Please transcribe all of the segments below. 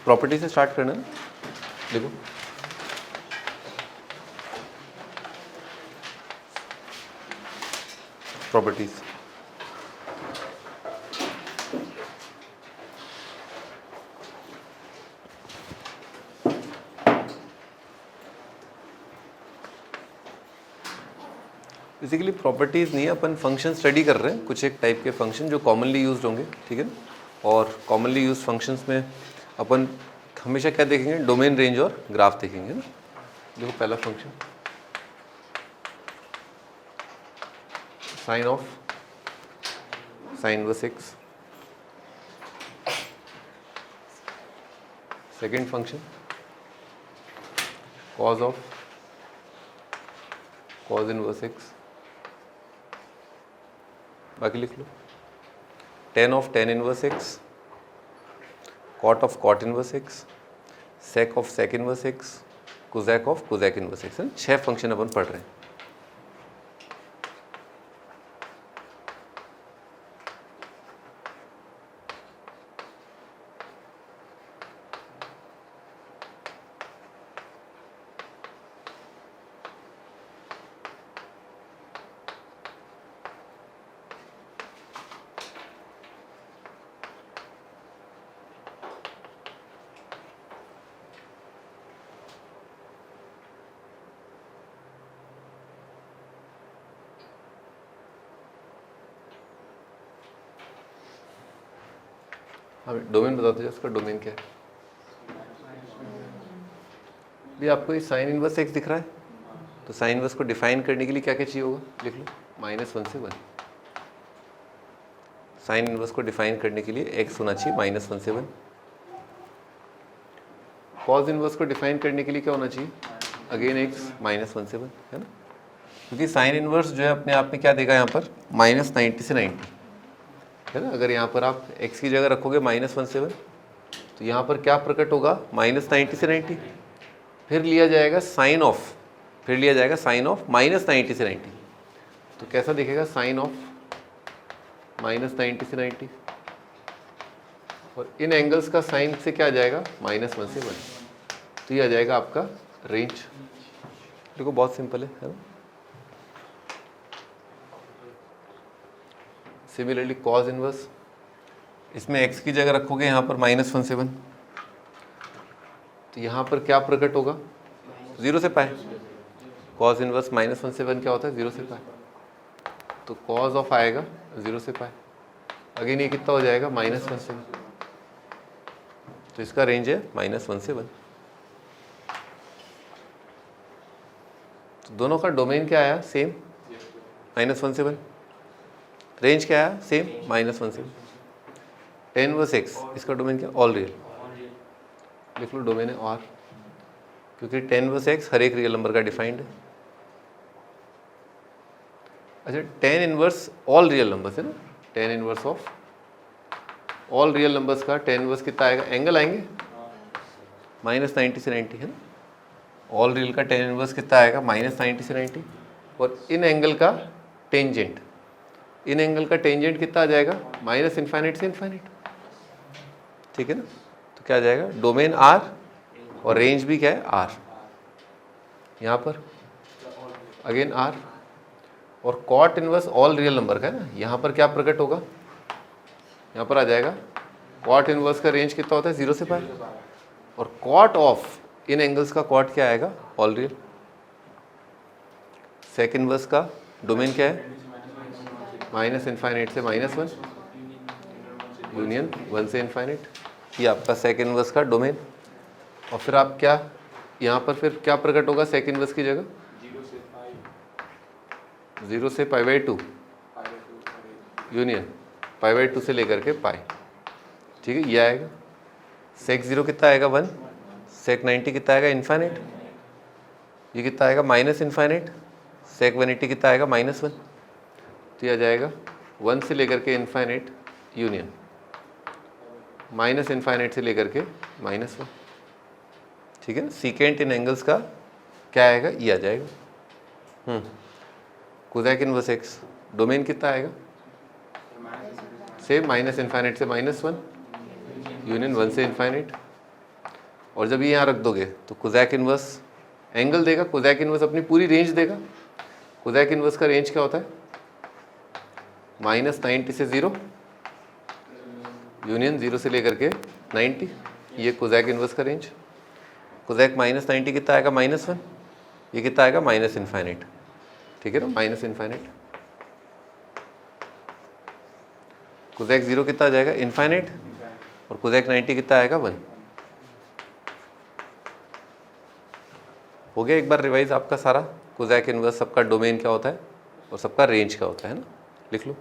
Property से start करना है। देखो प्रॉपर्टीज, बेसिकली प्रॉपर्टीज़ नहीं, अपन फंक्शन स्टडी कर रहे हैं, कुछ एक टाइप के फंक्शन जो कॉमनली यूज्ड होंगे, ठीक है ना। और कॉमनली यूज्ड फंक्शंस में अपन हमेशा क्या देखेंगे, डोमेन, रेंज और ग्राफ देखेंगे ना। देखो पहला function sine of sine inverse X, second function cos of cos inverse X, बाकी लिख लो, tan of tan inverse X, cot of cot inverse X, sec of sec inverse X, cosec of cosec inverse X. 6 function अपन पढ़ रहे हैं। हाँ, domain बता दो इसका, डोमेन क्या है। भी आपको ये साइन इनवर्स एक्स दिख रहा है, तो साइन इनवर्स को डिफाइन करने के लिए क्या क्या चाहिए होगा, लिख लो, -1 से 1। साइन इनवर्स को डिफाइन करने के लिए एक्स होना चाहिए -1 से 1। कॉज इनवर्स को डिफाइन करने के लिए क्या होना चाहिए, अगेन एक्स -1 से 1, है ना। क्योंकि साइन इनवर्स जो है अपने आप में क्या देगा यहाँ पर, -90 से 90, है ना। अगर यहाँ पर आप x की जगह रखोगे -1 से 1, तो यहाँ पर क्या प्रकट होगा, -90 से 90। फिर लिया जाएगा साइन ऑफ, फिर लिया जाएगा साइन ऑफ -90 से 90, तो कैसा दिखेगा, साइन ऑफ -90 से 90। और इन एंगल्स का साइन से क्या आ जाएगा, -1 से 1, तो ये आ जाएगा आपका रेंज। देखो बहुत सिंपल है ना। सिमिलरली कॉज इनवर्स, इसमें x की जगह रखोगे यहाँ पर -1 से 1, तो यहाँ पर क्या प्रकट होगा, 0 से पाए। कॉज इनवर्स -1 से 1 क्या होता है, 0 से पाए, तो कॉज ऑफ आएगा 0 से पाए। अगेन ये कितना हो जाएगा, -1 से 1, तो इसका रेंज है -1 से 1। तो दोनों का डोमेन क्या आया, सेम, -1 से 1। रेंज क्या है, सेम, -1 से 10 वर्स एक्स, इसका डोमेन क्या, ऑल रियल। लिख लो डोमेन है और, क्योंकि 10 वर्स एक्स हर एक रियल नंबर का डिफाइंड है। अच्छा, 10 इनवर्स ऑल रियल नंबर्स है ना, 10 inverse of all real numbers का 10 वर्स कितना आएगा, एंगल आएंगे -90 से 90, है ना। ऑल रियल का 10 इनवर्स कितना आएगा, -90 से 90, और इन एंगल का टेंजेंट, इन एंगल का टेंजेंट कितना आ जाएगा, -∞ से इन्फाइनिट, ठीक है ना। तो क्या आ जाएगा, डोमेन R और रेंज भी क्या है, R। यहाँ पर अगेन R, और cot inverse all real number का है ना, यहाँ पर क्या प्रकट होगा, यहाँ पर आ जाएगा कॉट इनवर्स का रेंज कितना होता है, 0 से पाए, और कॉट ऑफ इन एंगल्स का कॉट क्या आएगा, ऑल रियल। सेक इनवर्स का डोमेन क्या है, -∞ से -1, यूनियन 1 से इन्फाइनिट, ये आपका सेक इनवर्स का डोमेन। और फिर आप क्या, यहाँ पर फिर क्या प्रकट होगा सेक इनवर्स की जगह, 0 से π/2, यूनियन π/2 से लेकर के पाई, ठीक है, ये आएगा। सेक 0 कितना आएगा, 1, सेक 90 कितना आएगा, इन्फाइनिट, ये कितना आएगा, -∞, सेक 180 कितना आएगा, -1, तो यह आ जाएगा 1 से लेकर के इन्फाइनिट, यूनियन -∞ से लेकर के -1, ठीक है ना। सीकेंट इन एंगल्स का क्या आएगा, ये आ जाएगा। कोजैक इनवर्स एक्स, डोमेन कितना आएगा, सेम, -∞ से -1, यूनियन 1 से इन्फाइनिट, और जब ये यहाँ रख दोगे तो कोसैक इन्वर्स एंगल देगा, कोसैक इन्वर्स अपनी पूरी रेंज देगा। कोसैक इन्वर्स का रेंज क्या होता है? -90 से 0 यूनियन 0 से लेकर के 90, ये कोसैक इन्वर्स का रेंज। कोसैक -90 कितना आएगा? -1। ये कितना आएगा? -इनफाइनाइट। ठीक है ना, -इनफाइनाइट। कोसैक 0 कितना आ जाएगा? इनफाइनाइट। और कोसैक 90 कितना आएगा? 1। हो गया एक बार रिवाइज आपका सारा। कोसैक इन्वर्स सबका डोमेन क्या होता है और सबका रेंज क्या होता है ना, लिख लो।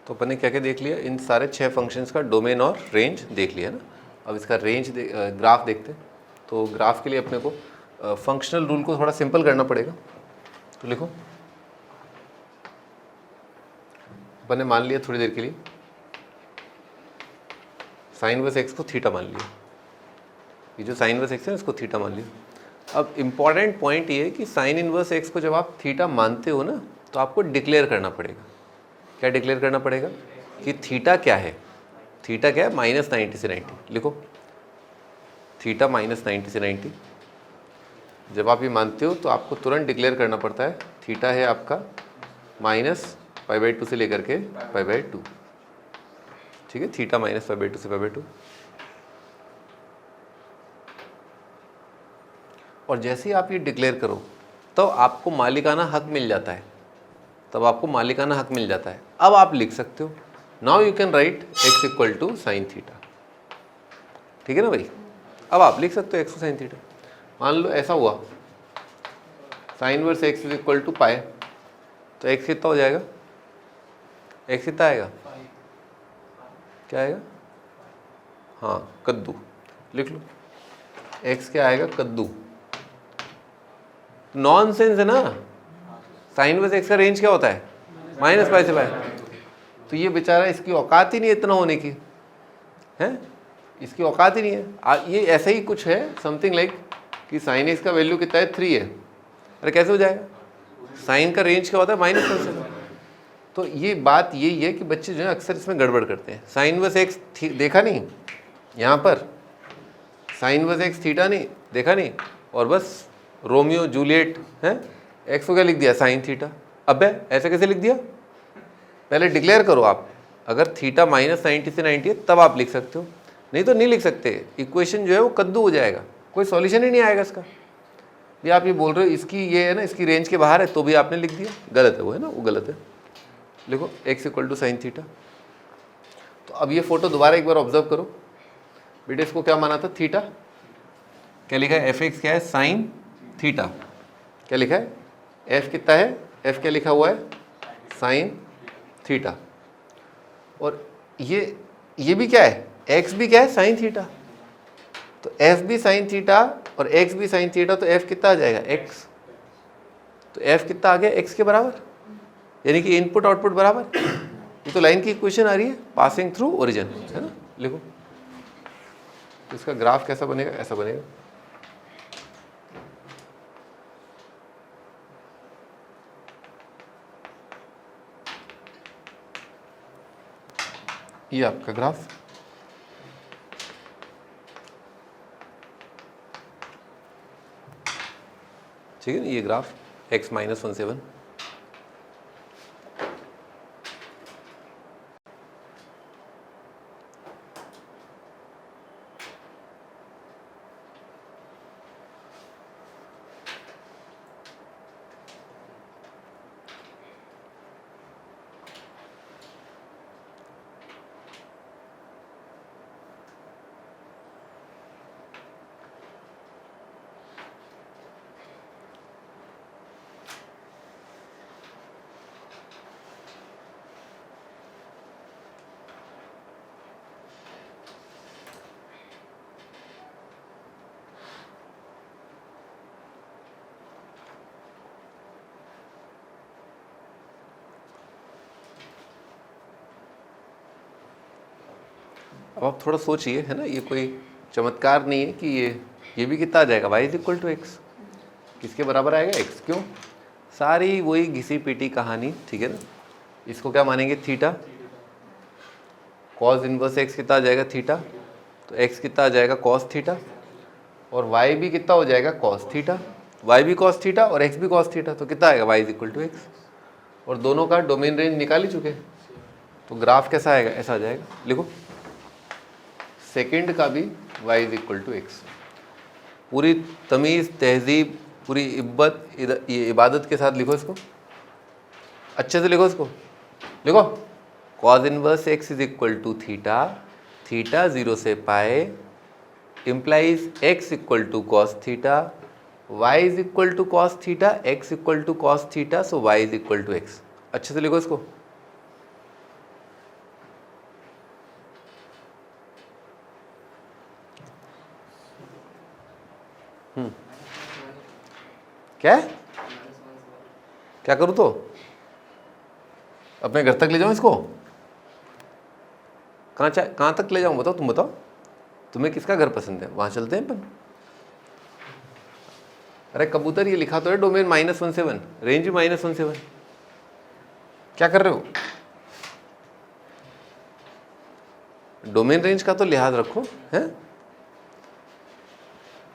तो अपन ने क्या क्या देख लिया? इन सारे 6 फंक्शंस का डोमेन और रेंज देख लिया ना। अब इसका रेंज ग्राफ देखते हैं। तो ग्राफ के लिए अपने को फंक्शनल रूल को थोड़ा सिंपल करना पड़ेगा। तो लिखो, अपन ने मान लिया थोड़ी देर के लिए साइन इनवर्स एक्स को थीटा मान लिया। ये जो साइन इनवर्स एक्स है इसको थीटा मान लिया। अब इम्पॉर्टेंट पॉइंट ये है कि साइन इनवर्स एक्स को जब आप थीटा मानते हो ना तो आपको डिक्लेयर करना पड़ेगा। क्या डिक्लेयर करना पड़ेगा? कि थीटा क्या है? थीटा क्या है? -90 से 90। लिखो, थीटा -90 से 90। जब आप ये मानते हो तो आपको तुरंत डिक्लेयर करना पड़ता है थीटा है आपका -π/2 से लेकर के π/2। ठीक है, थीटा -π/2 से π/2। और जैसे ही आप ये डिक्लेयर करो तो आपको मालिकाना हक मिल जाता है। तब आपको मालिकाना हक मिल जाता है। अब आप लिख सकते हो, now you can write x equal to sine theta. ठीक है ना भाई? अब आप लिख सकते हो x साइन थीटा। मान लो ऐसा हुआ, sine inverse x is equal to pi, तो x कितना हो जाएगा? x कितना आएगा? क्या आएगा? हाँ, कद्दू। लिख लो, x क्या आएगा? कद्दू। नॉनसेंस है ना। साइन इनवर्स एक्स का रेंज क्या होता है? -π से π। तो ये बेचारा, इसकी औकात ही नहीं इतना होने की है, इसकी औकात ही नहीं है। ये ऐसा ही कुछ है, समथिंग लाइक कि साइन एक्स का वैल्यू कितना है? 3 है। अरे कैसे हो जाएगा? साइन का रेंज क्या होता है? -π से π। तो ये बात यही है कि बच्चे जो है अक्सर इसमें गड़बड़ करते हैं। साइन इनवर्स एक्स देखा नहीं यहाँ पर, साइन इनवर्स एक्स थीटा नहीं देखा नहीं, और बस रोमियो जूलियट है, एक्स को क्या लिख दिया? Sine theta. अबे ऐसे कैसे लिख दिया? पहले डिक्लेयर करो आप। अगर थीटा -90 से 90 है तब आप लिख सकते हो, नहीं तो नहीं लिख सकते। इक्वेशन जो है वो कद्दू हो जाएगा, कोई सॉल्यूशन ही नहीं आएगा इसका। ये आप ये बोल रहे हो इसकी ये है ना, इसकी रेंज के बाहर है, तो भी आपने लिख दिया, गलत है वो, है ना, वो गलत है। लिखो x equal to sine theta. तो अब ये फोटो दोबारा एक बार ऑब्जर्व करो बेटे, इसको क्या माना था? थीटा। क्या लिखा है? f(x) क्या है? Sine theta. क्या लिखा है? f कितना है? f क्या लिखा हुआ है? Sine theta. और ये भी क्या है? x भी क्या है? Sign theta. तो f भी साइन थीटा और x भी साइन थीटा, तो f कितना आ जाएगा? x। तो f कितना आ गया? x के बराबर, यानी कि इनपुट आउटपुट बराबर। ये तो लाइन की इक्वेशन आ रही है, पासिंग थ्रू ओरिजिन, है ना। लिखो, तो इसका ग्राफ कैसा बनेगा? ऐसा बनेगा। ये आपका ग्राफ। ठीक है ना, ये ग्राफ x -1 से 1। अब आप थोड़ा सोचिए, है ना, ये कोई चमत्कार नहीं है कि ये भी कितना आ जाएगा, y is equal to x, किसके बराबर आएगा, x। क्यों, सारी वही घिसी पीटी कहानी, ठीक है ना। इसको क्या मानेंगे, थीटा, कॉस इनवर्स x कितना आ जाएगा, थीटा, तो x कितना आ जाएगा, कॉस थीटा, और y भी कितना हो जाएगा, कॉस थीटा, y भी कॉस थीटा और x भी कॉस थीटा, तो कितना आएगा, y is equal to x. और दोनों का डोमेन रेंज निकाल ही चुके, तो ग्राफ कैसा आएगा, ऐसा आ जाएगा। लिखो, सेकंड का भी y is equal to x. पूरी तमीज़, तहजीब, पूरी इब्बत, ये इबादत के साथ लिखो इसको, अच्छे से लिखो इसको। लिखो, cos inverse x is equal to theta, theta 0 से pi implies x equal to cos theta, y is equal to cos theta, x equal to cos theta, so y is equal to x. अच्छे से लिखो इसको। क्या क्या करूँ, तो अपने घर तक ले जाऊँ इसको, कहाँ तक ले जाऊँ, बताओ, तुम बताओ, तुम्हें किसका घर पसंद है, वहाँ चलते हैं अपन। अरे कबूतर, ये लिखा तो है डोमेन -1 से 1, रेंज भी -1 से 1, क्या कर रहे हो, डोमेन रेंज का तो लिहाज रखो, हैं।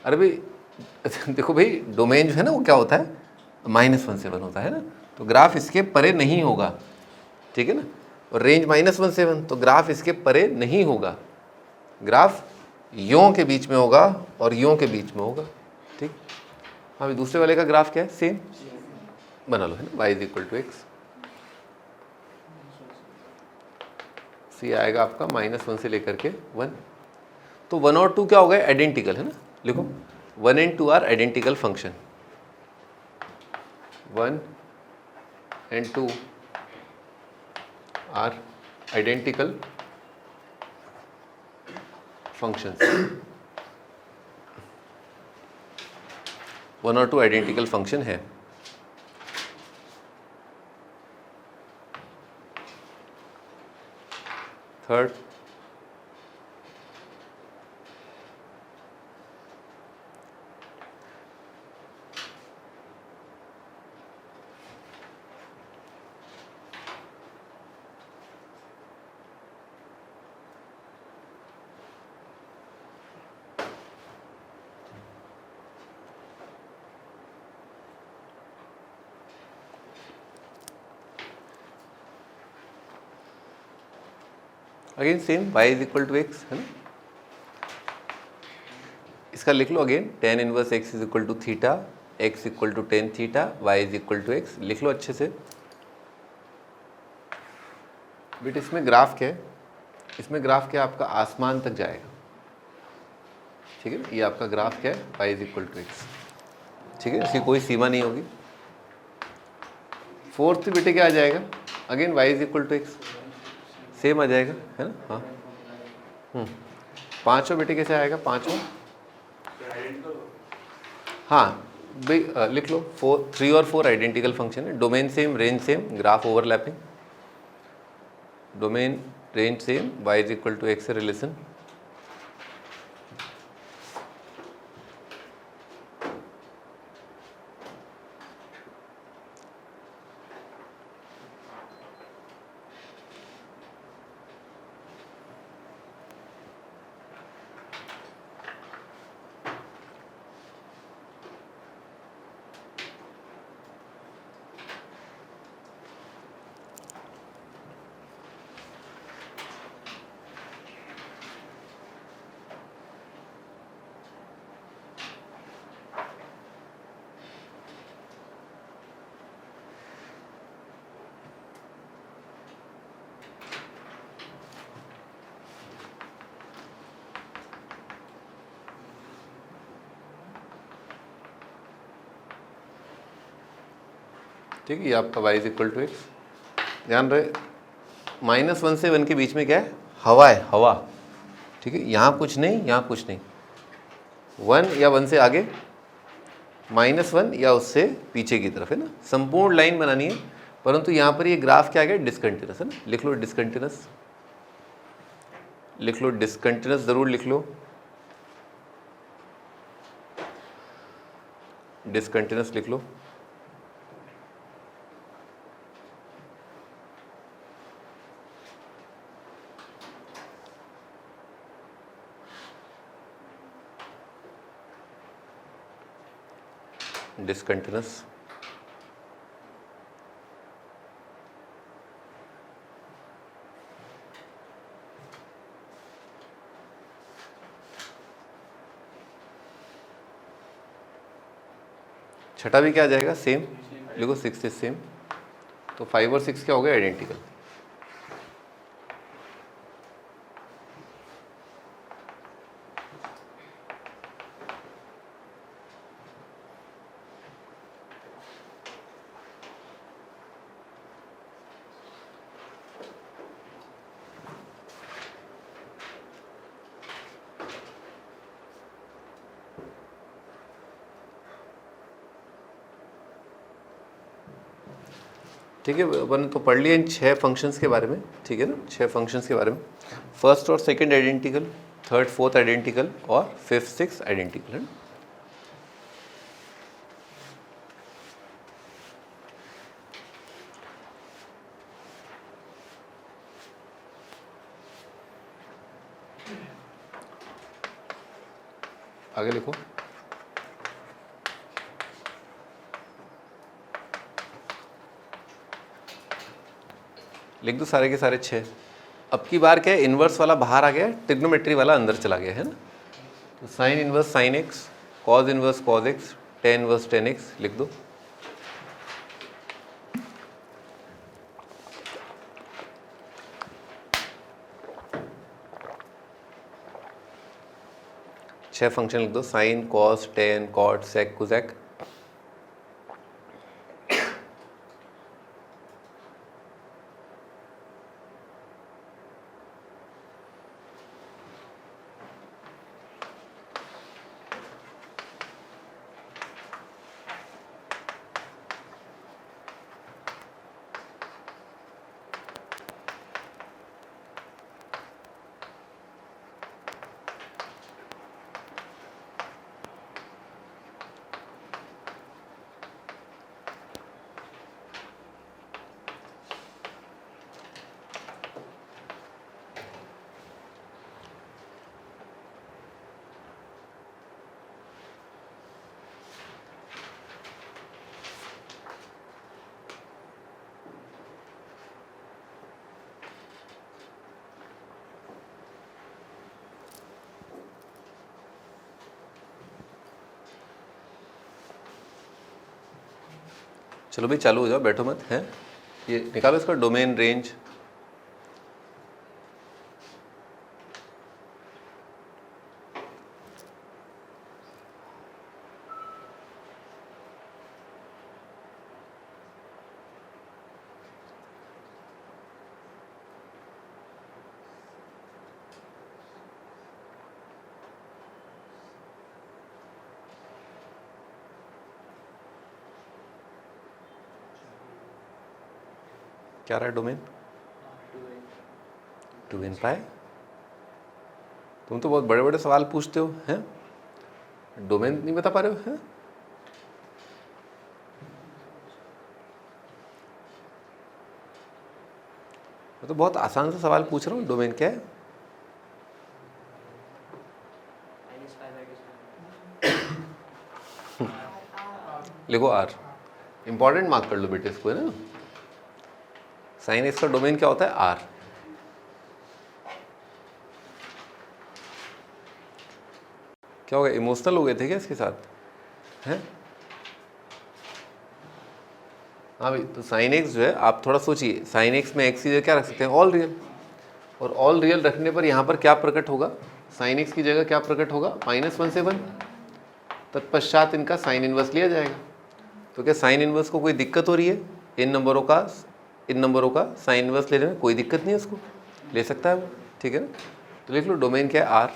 अरे भाई देखो भाई, डोमेन जो है ना वो क्या होता है, -1 से 1 होता है ना, तो ग्राफ इसके परे नहीं होगा, ठीक है ना। और रेंज -1 से 1, तो ग्राफ इसके परे नहीं होगा, ग्राफ यों के बीच में होगा और यों के बीच में होगा, ठीक। हाँ भाई, दूसरे वाले का ग्राफ क्या है, सेम बना लो, है ना, y is equal to X. C आएगा आपका -1 से लेकर के 1, तो 1 और 2 क्या हो गए, आइडेंटिकल, है ना। लिखो, 1 and 2 are identical function, 1 and 2 are identical functions, 1 और 2 आइडेंटिकल फंक्शन है। Third, again same, y is equal to X, है ना। इसका लिख लो again, tan inverse x is equal to theta, x equal to tan theta, y is equal to X. लिख लो अच्छे से। बेटा इसमें ग्राफ क्या है, इसमें ग्राफ क्या, आपका आसमान तक जाएगा, ठीक है ना। ये आपका ग्राफ क्या है, y is equal to x, ठीक है, इसकी कोई सीमा नहीं होगी। फोर्थ बेटे क्या आ जाएगा, again y is equal to X, same आ जाएगा, है ना। हाँ, पाँचों बेटे कैसे आएगा, पाँचों, हाँ भाई लिख लो, 3 और 4 आइडेंटिकल फंक्शन है, domain same, range same, graph overlapping, domain range same, y is equal to x से रिलेशन। ठीक है, ये आपका y is equal to x. ध्यान रहे, -1 से 1 के बीच में क्या है, हवा है, हवा, ठीक है। यहाँ कुछ नहीं, यहाँ कुछ नहीं, 1 या 1 से आगे, -1 या उससे पीछे की तरफ, है ना। संपूर्ण लाइन बनानी है, परंतु यहाँ पर ये ग्राफ क्या आ गया, डिसकंटिन्यूस, है ना। लिख लो डिसकंटिन्यूस, लिख लो, डिसकंटिन्यूस ज़रूर लिख लो, डिसकंटिन्यूस लिख लो। डिसकंटिन्यूस छठा भी क्या आ जाएगा, सेम लिखो, 6 इज सेम। तो 5 और 6 क्या हो गया, आइडेंटिकल। ठीक है, अपन तो पढ़ लिया इन 6 फंक्शंस के बारे में, ठीक है ना, 6 फंक्शंस के बारे में। फर्स्ट और second identical, third fourth identical और फिफ्थ सिक्स आइडेंटिकल है। आगे लिखो, लिख दो सारे के सारे 6। अब की बार क्या है, इन्वर्स वाला बाहर आ गया, ट्रिग्नोमेट्री वाला अंदर चला गया है ना। तो sine inverse sine x, cos inverse cos x, tan inverse tan x लिख दो। छह फंक्शन लिख दो, sine cos tan cot sec cosec. चलो भाई चालू हो जाओ, बैठो मत, हैं। ये निकालो इसका डोमेन रेंज। क्या रहा है डोमेन, 2n पाई। तुम तो बहुत बड़े बड़े सवाल पूछते हो, हैं। डोमेन नहीं बता पा रहे हो, हैं। मैं तो बहुत आसान सा सवाल पूछ रहा हूँ, डोमेन क्या है। लिखो आर, इंपॉर्टेंट मार्क कर लो बेटे इसको, है ना। साइन एक्स का डोमेन क्या होता है, आर। क्या हो गया, इमोशनल हो गए थे क्या इसके साथ, हैं। हाँ भाई, तो साइन एक्स जो है, आप थोड़ा सोचिए, साइन एक्स में एक्स की जगह क्या रख सकते हैं, ऑल रियल। और ऑल रियल रखने पर यहाँ पर क्या प्रकट होगा, साइन एक्स की जगह क्या प्रकट होगा, -1 से 1। तत्पश्चात इनका साइन इनवर्स लिया जाएगा। तो क्या साइन इनवर्स को कोई दिक्कत हो रही है, इन नंबरों का साइन इनवर्स लेने में कोई दिक्कत नहीं है, उसको ले सकता है वो, ठीक है ना। तो लिख लो डोमेन क्या है, आर।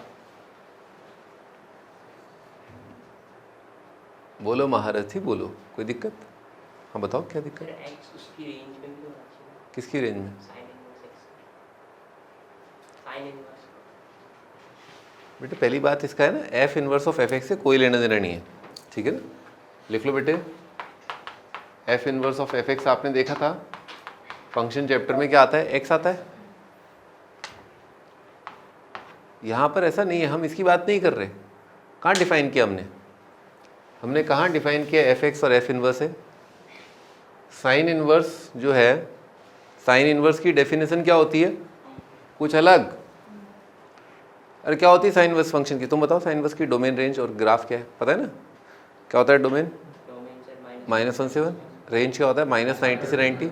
बोलो महारथी बोलो, कोई दिक्कत। हाँ बताओ क्या दिक्कत, किसकी रेंज में, बेटे पहली बात इसका है ना, F inverse of F x से कोई लेना देना नहीं है, ठीक है ना। लिख लो बेटे, F inverse of F x आपने देखा था फंक्शन चैप्टर में, क्या आता है, एक्स आता है। यहाँ पर ऐसा नहीं है, हम इसकी बात नहीं कर रहे। कहाँ डिफाइन किया हमने कहाँ डिफाइन किया एफ एक्स और एफ इनवर्स है। साइन इनवर्स जो है, साइन इनवर्स की डेफिनेशन क्या होती है, कुछ अलग। अरे क्या होती है साइन इनवर्स फंक्शन की, तुम बताओ। साइन इनवर्स की डोमेन, रेंज और ग्राफ क्या है, पता है ना, क्या होता है डोमेन, -1 से 1, रेंज क्या होता है -90 से 90,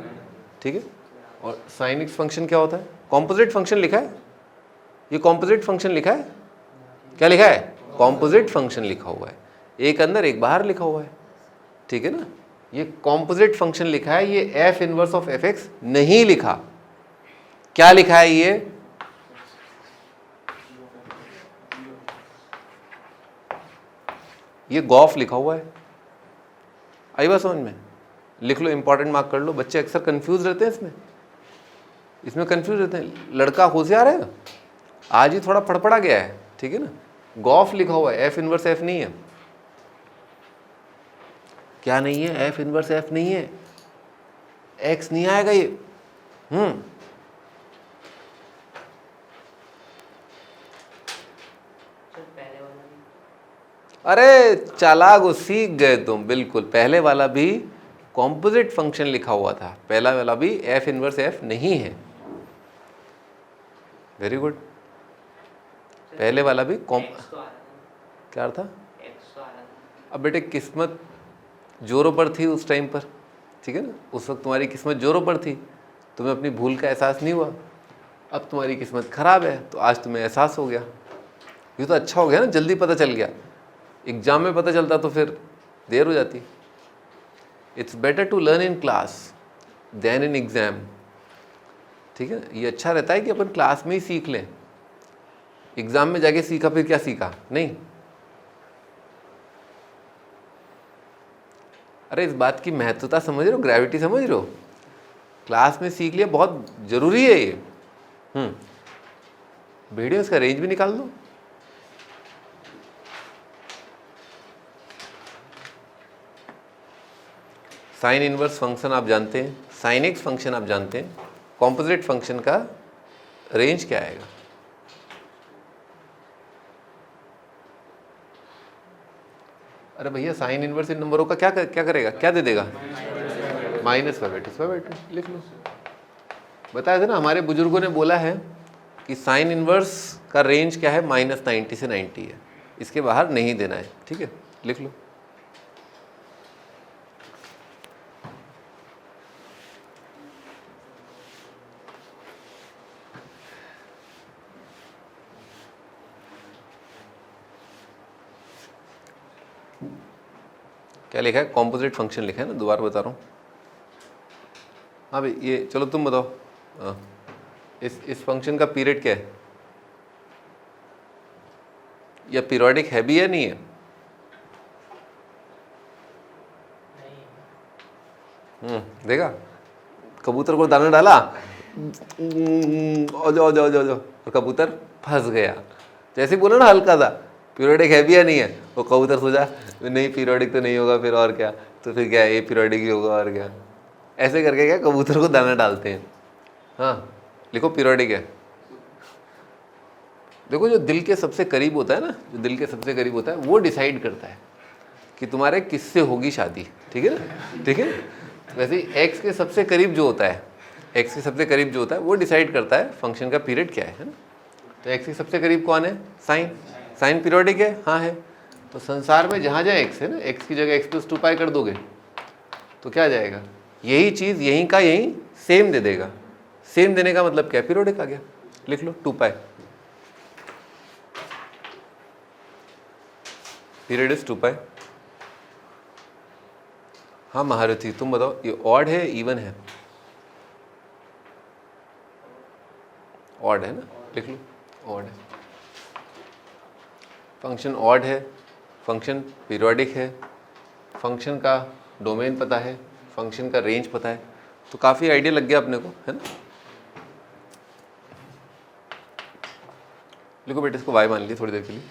ठीक है। और साइन एक्स फंक्शन क्या होता है, कॉम्पोजिट फंक्शन लिखा है, ये कॉम्पोजिट फंक्शन लिखा है, क्या लिखा है, कॉम्पोजिट फंक्शन लिखा हुआ है, एक अंदर एक बाहर लिखा हुआ है, ठीक है ना। ये कॉम्पोजिट फंक्शन लिखा है, ये F inverse of F x नहीं लिखा। क्या लिखा है ये गॉफ लिखा हुआ है। आई बात समझ में, लिख लो, इंपॉर्टेंट मार्क कर लो। बच्चे अक्सर कंफ्यूज रहते हैं इसमें कंफ्यूज रहते हैं। लड़का होशियार है, आज ही थोड़ा फड़फड़ा गया है, ठीक है ना। गॉफ लिखा हुआ है, एफ इनवर्स एफ नहीं है। क्या नहीं है, एफ इनवर्स एफ नहीं है, एक्स नहीं आएगा ये। अरे चालाक, सीख गए तुम, बिल्कुल। पहले वाला भी कॉम्पोजिट फंक्शन लिखा हुआ था, पहला वाला भी एफ इनवर्स एफ नहीं है। Very good. पहले वाला भी क्या था, अब बेटे किस्मत जोरों पर थी उस टाइम पर, ठीक है ना। उस वक्त तुम्हारी किस्मत जोरों पर थी, तुम्हें अपनी भूल का एहसास नहीं हुआ। अब तुम्हारी किस्मत खराब है तो आज तुम्हें एहसास हो गया। ये तो अच्छा हो गया ना, जल्दी पता चल गया। एग्जाम में पता चलता तो फिर देर हो जाती। It's better to learn in class than in exam, ठीक है। ये अच्छा रहता है कि अपन क्लास में ही सीख लें, एग्जाम में जाके सीखा फिर क्या सीखा, नहीं। अरे इस बात की महत्वता समझ रहे हो, ग्रेविटी समझ रहे हो, क्लास में सीख लिया, बहुत जरूरी है ये। वीडियो इसका रेंज भी निकाल दो। साइन इनवर्स फंक्शन आप जानते हैं, साइन एक्स फंक्शन आप जानते हैं, कॉम्पोजिट फंक्शन का रेंज क्या आएगा। अरे भैया साइन इनवर्स इन नंबरों का क्या करेगा, क्या दे देगा, -5/2 लिख लो। बताया था ना, हमारे बुजुर्गों ने बोला है कि साइन इनवर्स का रेंज क्या है, -90 से 90 है, इसके बाहर नहीं देना है, ठीक है। लिख लो। क्या लिखा है, कॉम्पोजिट फंक्शन लिखा है ना, दोबारा बता रहा हूँ। हाँ भाई ये चलो तुम बताओ, हाँ इस फंक्शन का पीरियड क्या है, या पीरियोडिक है भी या नहीं है। देखा, कबूतर को दाना डाला, जाओ जाओ जाओ जाओ, और कबूतर फंस गया। जैसे बोलो ना हल्का सा, पीरियोडिक है भी या नहीं है, वो कबूतर सोचा नहीं पीरियोडिक तो नहीं होगा, फिर और क्या, तो फिर क्या ये पीरियोडिक ही होगा और क्या। ऐसे करके क्या कबूतर को दाना डालते हैं। हाँ लिखो पीरियोडिक है। देखो जो दिल के सबसे करीब होता है ना, जो दिल के सबसे करीब होता है वो डिसाइड करता है कि तुम्हारे किससे होगी शादी, ठीक है ना, ठीक है। वैसे ही एक्स के सबसे करीब जो होता है, एक्स के सबसे करीब जो होता है वो डिसाइड करता है फंक्शन का पीरियड क्या है ना। तो एक्स के सबसे करीब कौन है, साइन। साइन पीरियोडिक है, हाँ है। तो संसार में जहाँ जहाँ एक्स है ना, एक्स की जगह x+2π कर दोगे तो क्या आ जाएगा, यही चीज़ यहीं का यहीं सेम दे देगा। सेम देने का मतलब क्या, पीरियोडिक आ गया। लिख लो 2π, पीरियड इज 2π। हाँ महारथी तुम बताओ, ये ऑड है इवन है, ऑड है ना, लिख लो ऑड है। फंक्शन ऑड है, फंक्शन पीरियोडिक है, फंक्शन का डोमेन पता है, फंक्शन का रेंज पता है, तो काफ़ी आइडिया लग गया अपने को, है ना। लिखो बेटे, इसको y मान लीजिए थोड़ी देर के लिए।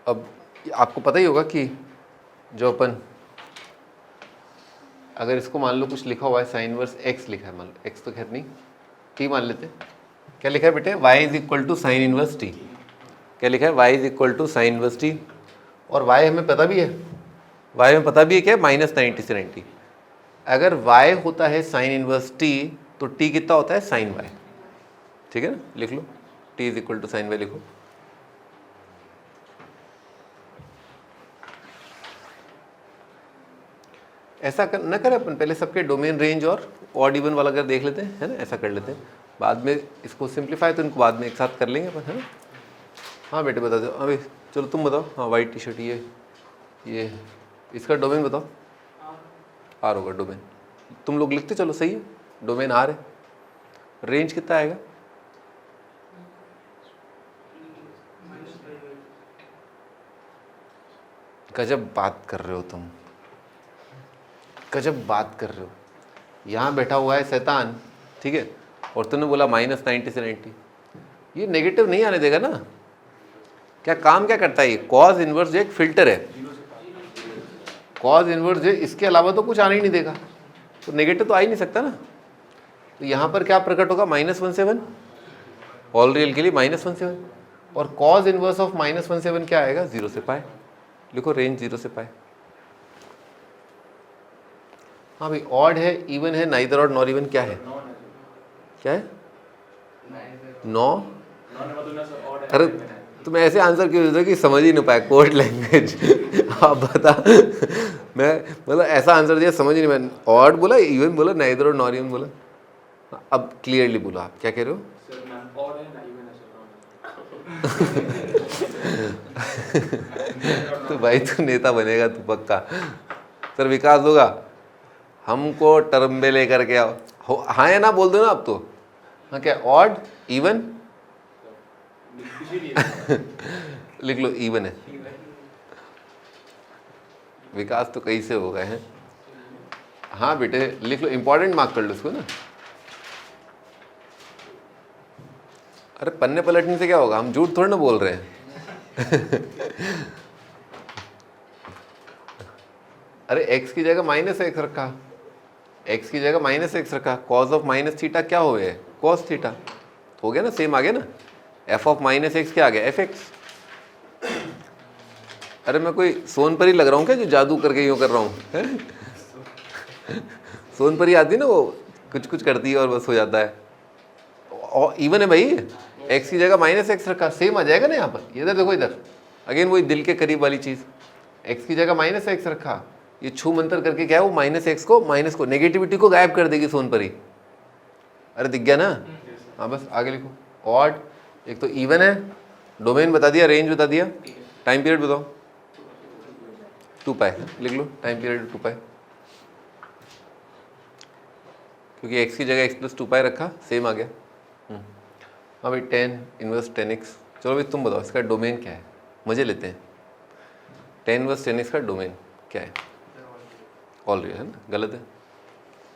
अब आपको पता ही होगा कि जो अपन अगर इसको मान लो कुछ लिखा हुआ है साइन इनवर्स x लिखा है, मान लो x तो खैर नहीं, t मान लेते हैं। क्या लिखा है बेटे? y is equal to sine inverse t। क्या लिखा है? y is equal to sine inverse t। और y हमें पता भी है, y हमें पता भी है क्या? -90 से 90। अगर y होता है साइन इनवर्स t तो t कितना होता है? Sine y। ठीक है ना, लिख लो t is equal to sine y लिखो। ऐसा कर न करें अपन, पहले सबके डोमेन रेंज और ऑड इवन वाला अगर देख लेते हैं, है ना, ऐसा कर लेते हैं। बाद में इसको सिंप्लीफाई तो इनको बाद में एक साथ कर लेंगे अपन, है ना। हाँ बेटे बता दो अभी, चलो तुम बताओ। हाँ वाइट टी शर्ट, ये इसका डोमेन बताओ। आर होगा डोमेन, तुम लोग लिखते चलो, सही है, डोमेन आर है। रेंज कितना आएगा? गजब बात कर रहे हो तुम, गजब बात कर रहे हो। यहाँ बैठा हुआ है शैतान, ठीक है, और तुमने बोला -90 से 90। ये नेगेटिव नहीं आने देगा ना। क्या काम क्या करता है ये? कॉज इनवर्स जो एक फिल्टर है, कॉज इनवर्स जो इसके अलावा तो कुछ आने ही नहीं देगा, तो नेगेटिव तो आ ही नहीं सकता ना। तो यहाँ पर क्या प्रकट होगा? -17, ऑल रियल के लिए -17। और कॉज इनवर्स ऑफ -17 क्या आएगा? 0 से पाए। लिखो रेंज 0 से पाए। हाँ भाई, ऑड है, इवन है, नाइदर ऑड नॉर इवन क्या है? क्या है? 9। अरे तुम ऐसे आंसर क्यों देते हो कि समझ ही नहीं पाया कोड लैंग्वेज। आप बता, मैं मतलब ऐसा आंसर दिया समझ ही नहीं, मैं ऑड बोला, इवन बोला, नाइदर ऑड नॉर इवन बोला। अब क्लियरली बोलो, आप क्या कह रहे हो? तो भाई तू नेता बनेगा तू पक्का। सर विकास होगा, हमको टर्म्बे लेकर के आओ। हाँ या ना बोल दो ना आप तो। हाँ क्या? ऑड इवन लिख लो, इवन है। विकास तो कहीं से हो गए हैं। हाँ बेटे लिख लो, इंपॉर्टेंट मार्क कर लो इसको ना। अरे पन्ने पलटने से क्या होगा, हम झूठ थोड़ी ना बोल रहे हैं। अरे x की जगह -x रखा, x की जगह -x रखा, कॉज ऑफ -थीटा क्या हो गया? कॉस थीटा हो गया ना, सेम आ गया ना। f ऑफ -x क्या आ गया? fx। अरे मैं कोई सोनपरी लग रहा हूँ क्या जो जादू करके यूँ कर रहा हूँ? सोनपरी आती है ना, वो कुछ कुछ करती है और बस हो जाता है। और इवन है भाई, x की जगह -x रखा, सेम आ जाएगा ना यहाँ पर। इधर देखो, इधर अगेन वही दिल के करीब वाली चीज़, x की जगह -x रखा, ये छू मंतर करके क्या है, वो -x को, माइनस को, नेगेटिविटी को गायब कर देगी सोनपरी। अरे दिख गया ना। हाँ बस आगे लिखो। ऑड, एक तो इवन है, डोमेन बता दिया, रेंज बता दिया, टाइम पीरियड बताओ 2 पाई। लिख लो टाइम पीरियड 2 पाई, क्योंकि x की जगह x + 2 पाई रखा, सेम आ गया। हाँ भाई, 10 इनवर्स 10x। चलो भाई तुम बताओ इसका डोमेन क्या है, मजे लेते हैं। 10 इनवर्स 10x का डोमेन क्या है? ऑल रियल है ना, गलत है।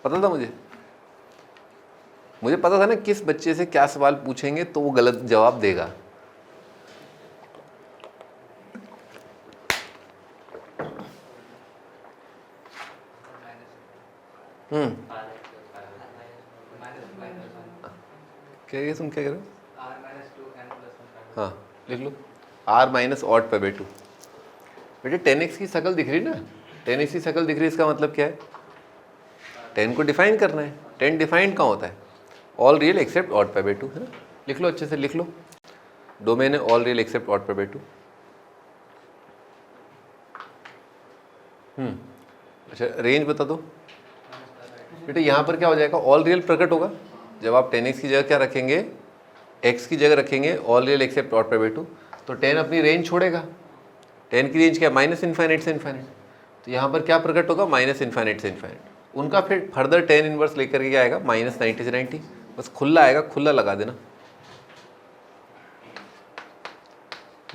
पता था मुझे पता था ना किस बच्चे से क्या सवाल पूछेंगे तो वो गलत जवाब देगा। क्या ये तुम क्या कह रहे हो? हाँ लिख लो, r- ऑड पे 2। बेटे 10x की शक्ल दिख रही ना, 10x की शक्ल दिख रही, इसका मतलब क्या है? 10 को डिफाइन करना है। 10 डिफाइंड कहाँ होता है? ऑल रियल एक्सेप्ट ऑड पे 2, है ना। लिख लो अच्छे से, लिख लो, डोमेन है ऑल रियल एक्सेप्ट ऑड पे 2। अच्छा रेंज बता दो बेटे। यहाँ पर क्या हो जाएगा? ऑल रियल प्रकट होगा जब आप 10x की जगह क्या रखेंगे, x की जगह रखेंगे ऑल रियल एक्सेप्ट ऑड पे 2, तो 10 अपनी रेंज छोड़ेगा। 10 की रेंज क्या? -∞ से ∞। तो यहाँ पर क्या प्रकट होगा? -∞ से ∞। उनका फिर फर्दर 10 इनवर्स लेकर के क्या आएगा? -90 से 90। बस खुला आएगा, खुला लगा देना,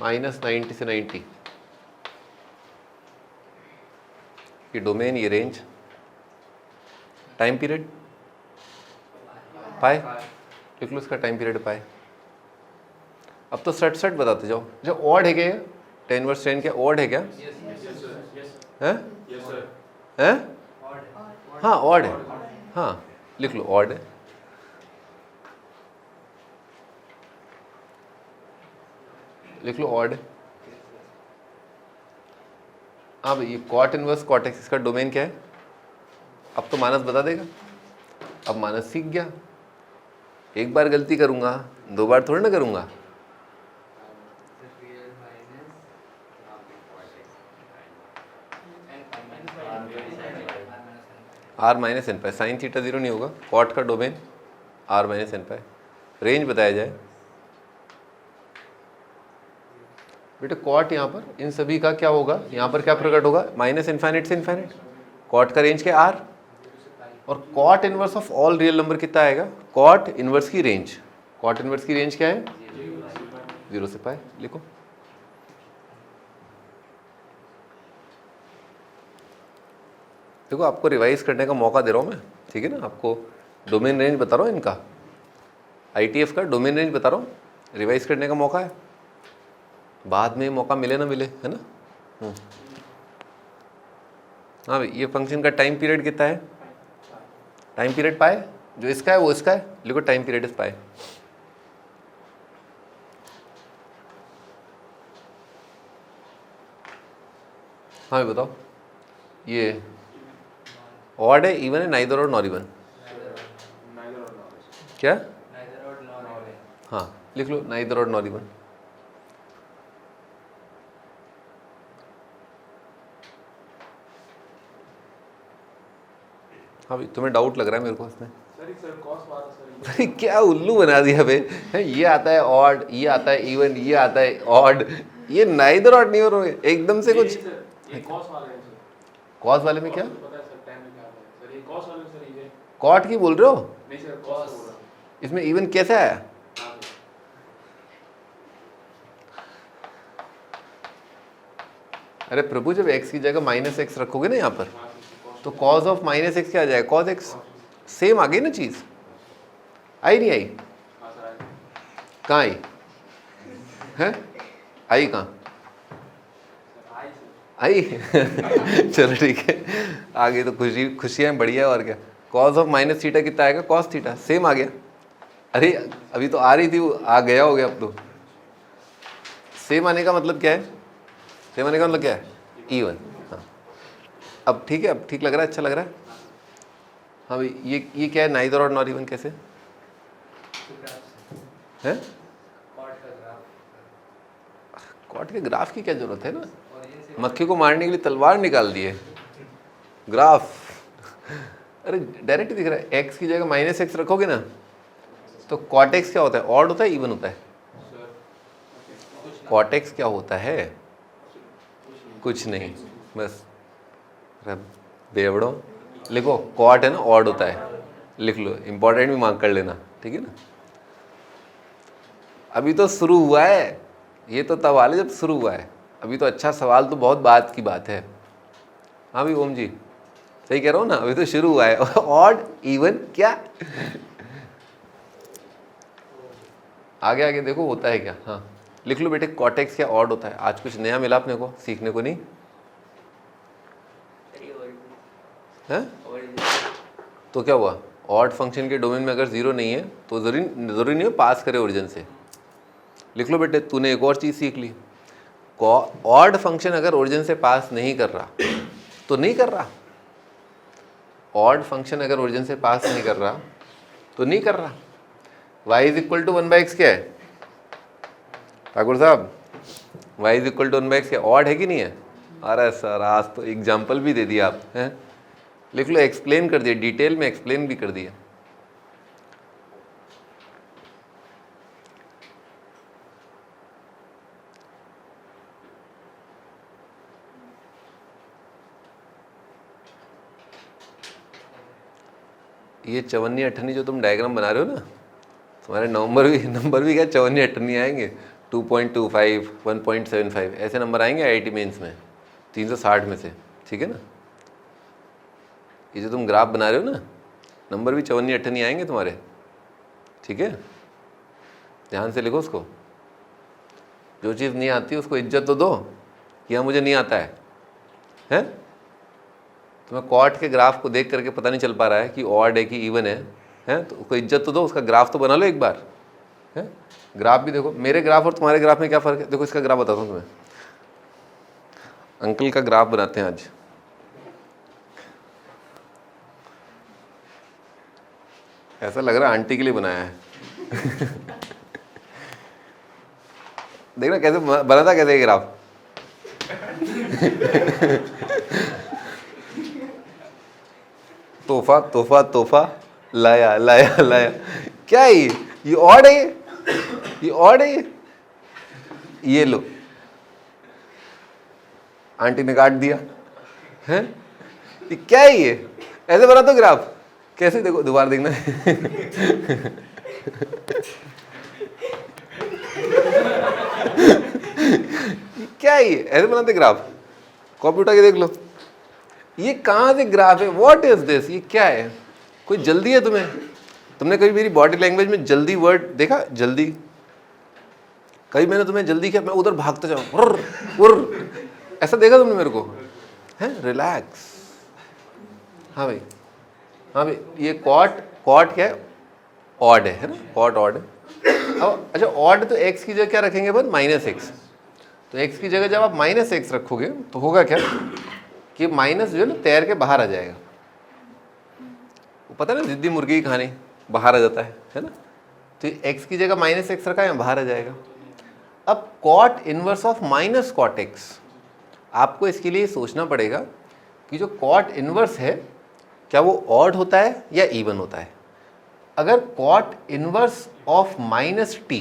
-90 से 90। ये डोमेन, ये रेंज, टाइम पीरियड पाई, लिख लो इसका टाइम पीरियड पाई। अब तो सट सट बताते जाओ। जो ऑड है क्या, 10 इनवर्स 10 क्या ऑड है क्या? हैं? हैं? हाँ ऑड है, हाँ लिख लो ऑड है। लिख लो ऑड है। हाँ भाई, ये कॉट इनवर्स कॉट एक्स का डोमेन क्या है? अब तो मानस बता देगा। अब मानस सीख गया। एक बार गलती करूंगा, 2 बार थोड़ी ना करूंगा। R minus n pi, sine theta 0 नहीं होगा। कॉट का domain R minus n pi. Range बताया जाए बेटे। कॉट यहाँ पर इन सभी का क्या होगा, यहाँ पर क्या प्रकट होगा? माइनस इन्फाइनाइट से इन्फाइनाइट। कॉट का रेंज क्या? आर। और cot inverse of all real number कितना आएगा? कॉट इनवर्स की रेंज, कॉट इनवर्स की रेंज क्या है? 0 से पाई। लिखो। देखो आपको रिवाइज करने का मौका दे रहा हूँ मैं, ठीक है ना। आपको डोमेन रेंज बता रहा हूँ इनका, ITF का डोमेन रेंज बता रहा हूँ। रिवाइज करने का मौका है, बाद में मौका मिले ना मिले, है ना। हाँ भाई, ये फंक्शन का टाइम पीरियड कितना है? टाइम पीरियड पाए, जो इसका है वो इसका है। लिखो टाइम पीरियड इज पाए। हाँ भाई बताओ, ये ऑड है, इवन है, नाइदर और नॉर इवन? क्या? हाँ लिख लो नाइदर और नॉर इवन। हाँ भाई, तुम्हें डाउट लग रहा है मेरे को इसमें। अरे क्या उल्लू बना दिया बे। ये आता है ऑड, ये आता है इवन, ये आता है ऑड, ये नाइदर ऑड नहीं हो रहा है एकदम से कुछ। कॉस वाले में क्या? कॉट की बोल रहे हो? इसमें इवन कैसे आया? अरे प्रभु, जब x की जगह -x रखोगे ना यहाँ पर, तो cos ऑफ -x क्या आ जाएगा? cos x। सेम आ गई ना चीज, आई नहीं आई? कहाँ आई है? आई कहाँ आई? चलो ठीक है, आ गई तो खुशियाँ बढ़िया। और क्या, cos ऑफ माइनस थीटा कितना आएगा? cos theta. सेम आ गया। अरे अभी तो आ रही थी, वो आ गया हो गया अब तो। सेम आने का मतलब क्या है? सेम आने का मतलब क्या है? इवन। हाँ अब ठीक है, अब ठीक लग रहा है, अच्छा लग रहा है। हाँ भाई, ये क्या है? नाइदर और नॉट इवन कैसे है? कॉट के ग्राफ की क्या जरूरत है ना, मक्खी को मारने के लिए तलवार निकाल दी है। ग्राफ अरे डायरेक्ट दिख रहा है। x की जगह -x रखोगे ना, तो कॉट एक्स क्या होता है? ऑड होता है, इवन होता है? कॉट एक्स क्या होता है? कुछ नहीं, बस बेवड़ो। लिखो कॉट है ना, ऑड होता है। लिख लो, इंपॉर्टेंट भी मार्क कर लेना, ठीक है ना। अभी तो शुरू हुआ है, ये तो तब वाले जब शुरू हुआ है। अभी तो अच्छा सवाल तो बहुत बात की बात है। हाँ भाई ओम जी, सही कह रहा हूँ ना, अभी तो शुरू हुआ है। ऑड इवन क्या आगे आगे देखो होता है क्या। हाँ लिख लो बेटे, कॉटेक्स क्या ऑड होता है। आज कुछ नया मिला अपने को सीखने को, नहीं है? तो क्या हुआ? ऑड फंक्शन के डोमेन में अगर 0 नहीं है तो जरूरी नहीं है पास करे ओरिजिन से। लिख लो बेटे, तूने एक और चीज़ सीख ली। ऑड फंक्शन अगर ओरिजिन से पास नहीं कर रहा तो नहीं कर रहा। ऑड फंक्शन अगर ओरिजिन से पास नहीं कर रहा तो नहीं कर रहा। y is equal to 1/x क्या है ठाकुर साहब? y is equal to 1/x क्या ऑड है कि नहीं है? अरे सर आज तो एग्जाम्पल भी दे दिया आप हैं। लिख लो, एक्सप्लेन कर दिया, डिटेल में एक्सप्लेन भी कर दिया। ये 54 58 जो तुम डायग्राम बना रहे हो ना, तुम्हारे नंबर भी क्या 54 58 आएंगे। 2.25 1.75 ऐसे नंबर आएंगे IIT मेंस में 360 में से, ठीक है ना। ये जो तुम ग्राफ बना रहे हो ना, नंबर भी 54 58 आएंगे तुम्हारे, ठीक है। ध्यान से लिखो उसको, जो चीज़ नहीं आती उसको इज्जत तो दो, यह मुझे नहीं आता है? तुम्हें कॉट के ग्राफ को देख करके पता नहीं चल पा रहा है कि ऑड है कि इवन है? तो उसको इज्जत तो दो, उसका ग्राफ तो बना लो एक बार, है? ग्राफ भी देखो, मेरे ग्राफ और तुम्हारे ग्राफ में क्या फ़र्क है? देखो इसका ग्राफ बताता हूँ तुम्हें, अंकल का ग्राफ बनाते हैं आज। ऐसा लग रहा है आंटी के लिए बनाया है। देखना कैसे बना था, कैसे ये ग्राफ। तोहफा तोहफा तोहफा, लाया लाया लाया, क्या है ये ऑड है, ये ऑड है, ये लो आंटी ने काट दिया है। ये क्या है, ये ऐसे बना तो ग्राफ कैसे, देखो दोबारा देखना। क्या है ये, ऐसे बनाते ग्राफ, कॉपी उठा के देख लो, ये कहाँ से ग्राफ है, व्हाट इज दिस, ये क्या है? कोई जल्दी है तुम्हें? तुमने कभी मेरी बॉडी लैंग्वेज में जल्दी वर्ड देखा, जल्दी? कभी मैंने तुम्हें जल्दी किया मैं उधर भागता जाऊँ, ऐसा देखा तुमने मेरे को? है रिलैक्स। हाँ भाई, हाँ भाई, ये कॉट क्या है, ऑड है ना, कॉट ऑड है। अब अच्छा, ऑड तो एक्स की जगह क्या रखेंगे अपन, -x। तो x की जगह जब आप -x रखोगे तो होगा क्या कि माइनस जो है ना तैर के बाहर आ जाएगा। वो पता है ना, जिद्दी मुर्गी की कहानी, बाहर आ जाता है ना। तो x की जगह -x रखा है, बाहर आ जाएगा। अब cot inverse of minus cot x, आपको इसके लिए सोचना पड़ेगा कि जो कॉट इनवर्स है क्या वो ऑड होता है या इवन होता है। अगर cot inverse of -t,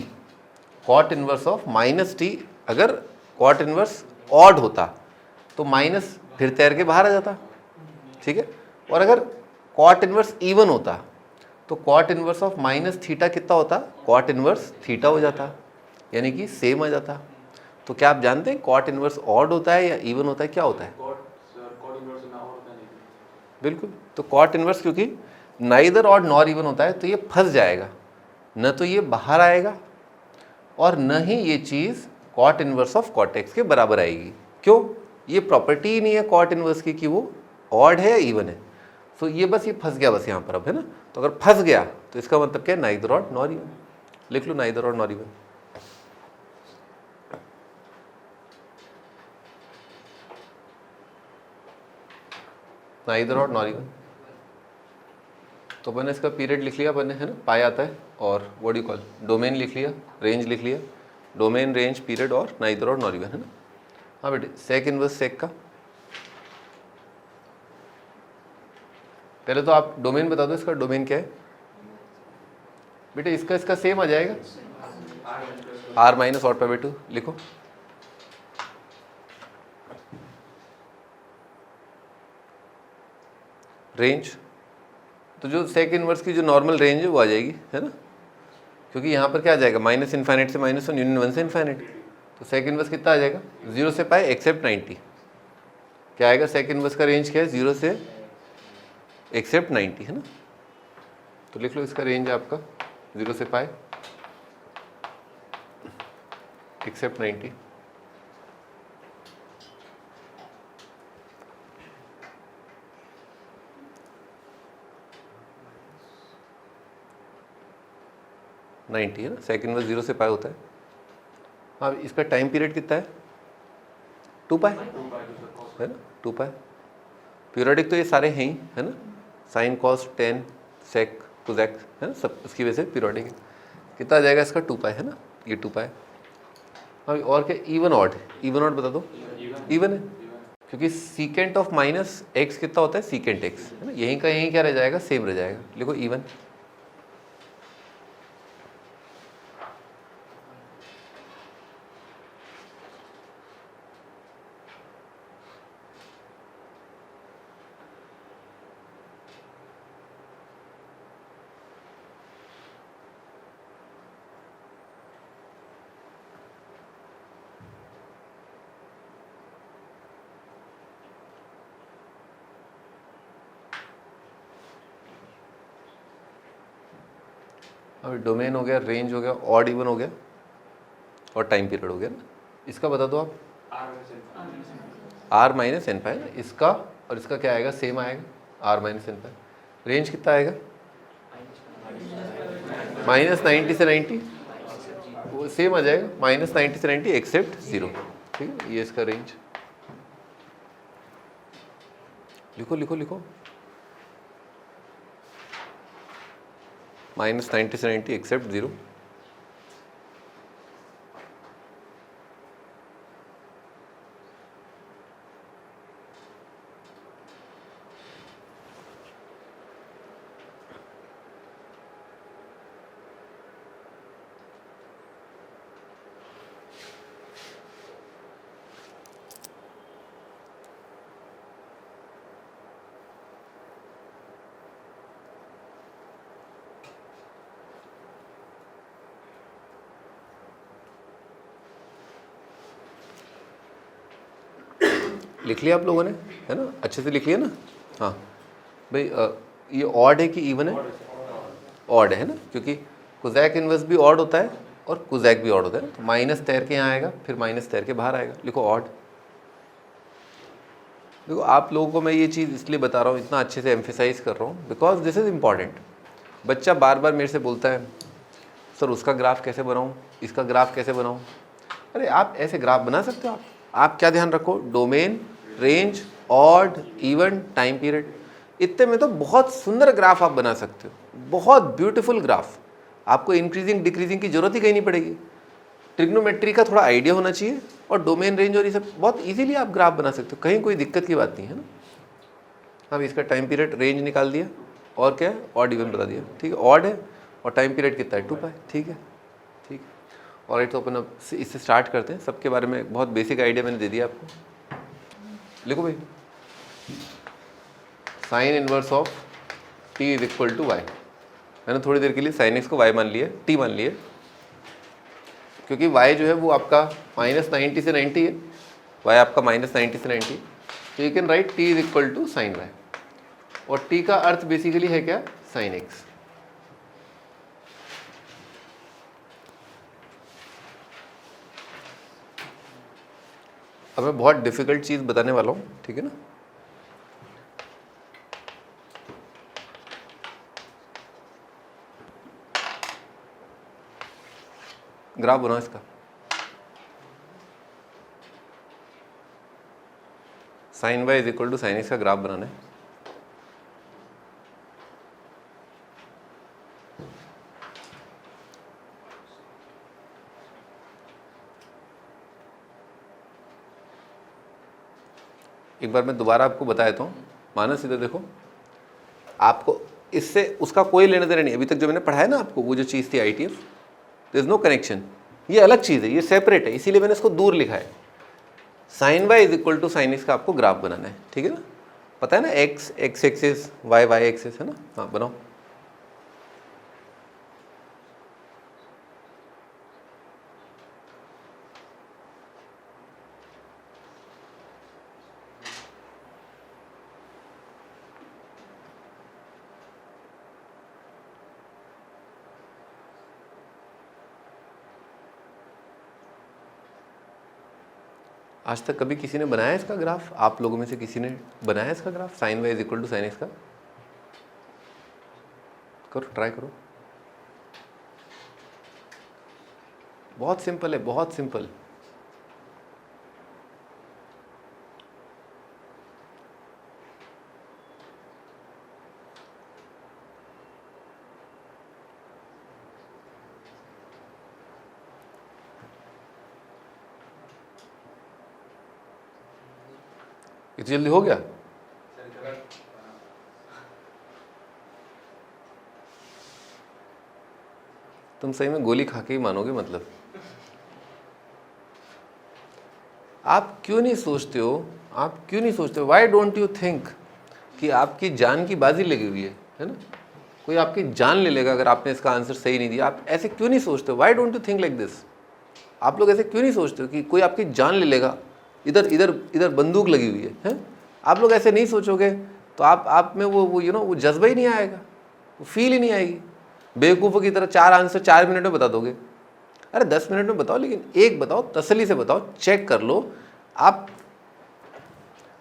cot inverse of -t, अगर कॉट इनवर्स ऑड होता तो माइनस फिर तैर के बाहर आ जाता, ठीक है। और अगर कॉट इनवर्स इवन होता तो कॉट इनवर्स ऑफ -θ कितना होता, कॉट इनवर्स थीटा हो जाता, यानी कि सेम आ जाता। तो क्या आप जानते हैं कॉट इनवर्स ऑड होता है या इवन होता है, क्या होता है? बिल्कुल, तो कॉट इनवर्स क्योंकि नाइदर ऑड नॉर इवन होता है तो ये फंस जाएगा, न तो ये बाहर आएगा और न ही ये चीज़ cot inverse of cot X के बराबर आएगी। क्यों? ये प्रॉपर्टी ही नहीं है कॉट इनवर्स की कि वो ऑड है या इवन है। तो ये बस ये फंस गया बस यहाँ पर अब, है ना। तो अगर फंस गया तो इसका मतलब क्या है, नाइदर ऑड नॉर इवन। लिख लो neither odd nor even. Neither odd nor even, तो अपन ने इसका पीरियड लिख लिया अपन ने, है ना, पाई आता है, और what do you call, domain लिख लिया, रेंज लिख लिया, डोमेन रेंज पीरियड और नाइदर ऑड नॉर इवन, है ना। हाँ बेटे, सेक इनवर्स सेक का पहले तो आप डोमेन बता दो, इसका डोमेन क्या है बेटे? इसका सेम आ जाएगा, r minus odd pi by 2 लिखो। रेंज, तो जो सेक इनवर्स की जो नॉर्मल रेंज है वो आ जाएगी, है ना, क्योंकि यहाँ पर क्या आ जाएगा, -∞ से -1 यूनियन 1 से इन्फाइनाइट। तो सेक इनवर्स कितना आ जाएगा, 0 से पाई एक्सेप्ट 90। क्या आएगा सेक इनवर्स का रेंज क्या है, 0 से एक्सेप्ट 90, है ना। तो लिख लो इसका रेंज आपका 0 से पाई एक्सेप्ट 90। है ना, सेक इनवर्स 0 से पाई होता है। हाँ, इसका टाइम पीरियड कितना है, 2 पाई, है ना, 2 पाई। पीरियडिक तो ये सारे हैं ही, है ना, sine cos tan sec cosec, है ना, सब इसकी वजह से पीरियडिक है। कितना आ जाएगा इसका, 2 पाई, है ना, ये 2 पाई। हाँ, और क्या, इवन ऑड, इवन ऑड बता दो। इवन है क्योंकि सीकेंट ऑफ माइनस एक्स कितना होता है, सीकेंट एक्स, है ना, यहीं का यहीं क्या रह जाएगा, सेम रह जाएगा। लिखो इवन। अब डोमेन हो गया, रेंज हो गया, ऑड इवन हो गया और टाइम पीरियड हो गया ना। इसका बता दो आप, आर माइनस एन पाई, इसका और इसका क्या आएगा, सेम आएगा, R minus n pi. Range कितना आएगा, -90 से 90, वो सेम आ जाएगा, -90 से 90 एक्सेप्ट 0। ठीक है, ये इसका रेंज लिखो लिखो लिखो, -90 से 90 एक्सेप्ट 0। लिख लिया आप लोगों ने, है ना, अच्छे से लिख लिया ना। हाँ भाई, ये ऑड है कि इवन है, ऑड है ना, क्योंकि कोजैक इन्वर्स भी ऑड होता है और कोजैक भी ऑड होता है। तो माइनस तैर के यहाँ आएगा, फिर माइनस तैर के बाहर आएगा, लिखो ऑड। देखो आप लोगों को मैं ये चीज़ इसलिए बता रहा हूँ, इतना अच्छे से एम्फेसाइज कर रहा हूँ, बिकॉज दिस इज़ इम्पॉर्टेंट। बच्चा बार बार मेरे से बोलता है सर उसका ग्राफ कैसे बनाऊँ, इसका ग्राफ कैसे बनाऊँ। अरे आप ऐसे ग्राफ बना सकते हो। आप क्या ध्यान रखो, domain, range, odd, even, time period, इतने में तो बहुत सुंदर ग्राफ आप बना सकते हो, बहुत ब्यूटीफुल ग्राफ। आपको इंक्रीजिंग डिक्रीजिंग की जरूरत ही कहीं नहीं पड़ेगी। ट्रिग्नोमेट्री का थोड़ा आइडिया होना चाहिए और डोमेन, रेंज और ये सब बहुत इजीली आप ग्राफ बना सकते हो, कहीं कोई दिक्कत की बात नहीं है ना। अब इसका टाइम पीरियड, रेंज निकाल दिया और क्या है, ऑड इवन बता दिया। ठीक है, ऑड है और टाइम पीरियड कितना है, 2 पाई। ठीक है, ठीक है। और तो अपन अब इससे स्टार्ट करते हैं। सबके बारे में बहुत बेसिक आइडिया मैंने दे दिया आपको। लिखो भाई, sine inverse of t is equal to y. मैंने थोड़ी देर के लिए साइन एक्स को वाई मान लिया, टी मान लिया, क्योंकि वाई जो है वो आपका -90 से 90 है, वाई आपका -90 से 90, तो you can write t is equal to sine y. और टी का अर्थ बेसिकली है क्या, साइन एक्स। अब मैं बहुत डिफिकल्ट चीज़ बताने वाला हूँ, ठीक है ना। ग्राफ बनाओ इसका, sine Y is equal to sine x का ग्राफ बनाना है। एक बार मैं दोबारा आपको बता देता हूँ, मानस इधर देखो, आपको इससे उसका कोई लेना देना नहीं। अभी तक जो मैंने पढ़ाया ना आपको, वो जो चीज़ थी ITF, there is no connection, ये अलग चीज़ है, ये सेपरेट है, इसीलिए मैंने इसको दूर लिखा है। Sine Y is equal to sine x का आपको ग्राफ बनाना है, ठीक है ना। पता है ना, एक्स एक्सिस, वाई एक्सिस, है ना। हाँ बनाओ। आज तक कभी किसी ने बनाया इसका ग्राफ? आप लोगों में से किसी ने बनाया इसका graph, sine Y is equal to sine x का? करो, ट्राई करो। बहुत सिंपल है, बहुत सिंपल। इतनी जल्दी हो गया? तुम सही में गोली खा के ही मानोगे। मतलब आप क्यों नहीं सोचते हो, आप क्यों नहीं सोचते हो, वाई डोंट यू थिंक कि आपकी जान की बाजी लगी हुई है ना। कोई आपकी जान ले लेगा अगर आपने इसका आंसर सही नहीं दिया। आप ऐसे क्यों नहीं सोचते हो, why don't you think like this. आप लोग ऐसे क्यों नहीं सोचते हो कि कोई आपकी जान ले लेगा, इधर इधर इधर बंदूक लगी हुई है? आप लोग ऐसे नहीं सोचोगे तो आप में वो यू नो वो जज्बा ही नहीं आएगा, वो फील ही नहीं आएगी। बेवकूफ़ों की तरह 4 आंसर 4 मिनट में बता दोगे। अरे 10 मिनट में बताओ, लेकिन एक बताओ, तसल्ली से बताओ, चेक कर लो। आप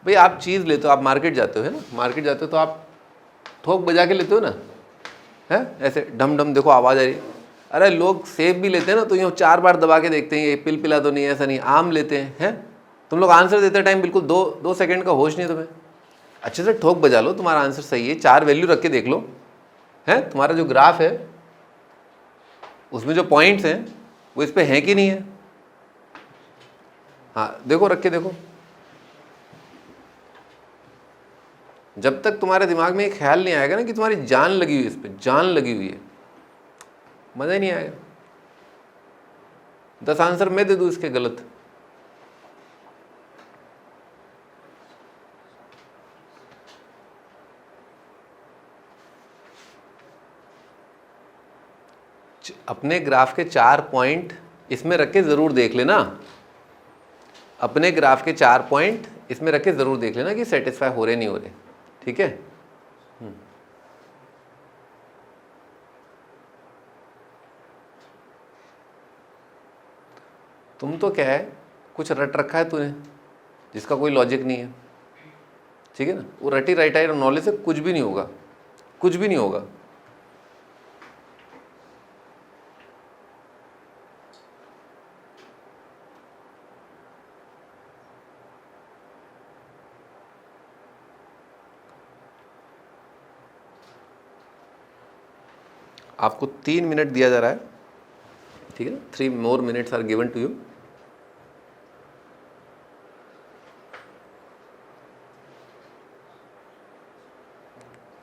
भाई आप चीज़ लेते हो, आप मार्केट जाते हो, है ना, मार्केट जाते हो तो आप ठोक बजा के लेते हो ना, है ऐसे ढम ढम, देखो आवाज़ आ रही। अरे लोग सेब भी लेते हैं ना तो यूँ 4 बार दबा के देखते हैं ये पिल पिला तो नहीं है, ऐसा नहीं। आम लेते हैं, तुम लोग आंसर देते टाइम बिल्कुल 2 सेकंड का होश नहीं तुम्हें। अच्छे से ठोक बजा लो, तुम्हारा आंसर सही है, 4 वैल्यू रख के देख लो, है तुम्हारा जो ग्राफ है उसमें जो पॉइंट्स हैं वो इस पे हैं कि नहीं है। हाँ देखो, रख के देखो। जब तक तुम्हारे दिमाग में एक ख्याल नहीं आएगा ना कि तुम्हारी जान लगी हुई है, इस पे जान लगी हुई है, मज़ा ही नहीं आएगा। 10 आंसर मैं दे दूँ इसके गलत, अपने ग्राफ के 4 पॉइंट इसमें रख के ज़रूर देख लेना। अपने ग्राफ के 4 पॉइंट इसमें रख के ज़रूर देख लेना कि सेटिस्फाई हो रहे नहीं हो रहे, ठीक है। तुम तो क्या है, कुछ रट रखा है तूने जिसका कोई लॉजिक नहीं है, ठीक है ना। वो रटी राइटाई नॉलेज से कुछ भी नहीं होगा, कुछ भी नहीं होगा। आपको 3 मिनट दिया जा रहा है, ठीक है ना, 3 more minutes are given to you.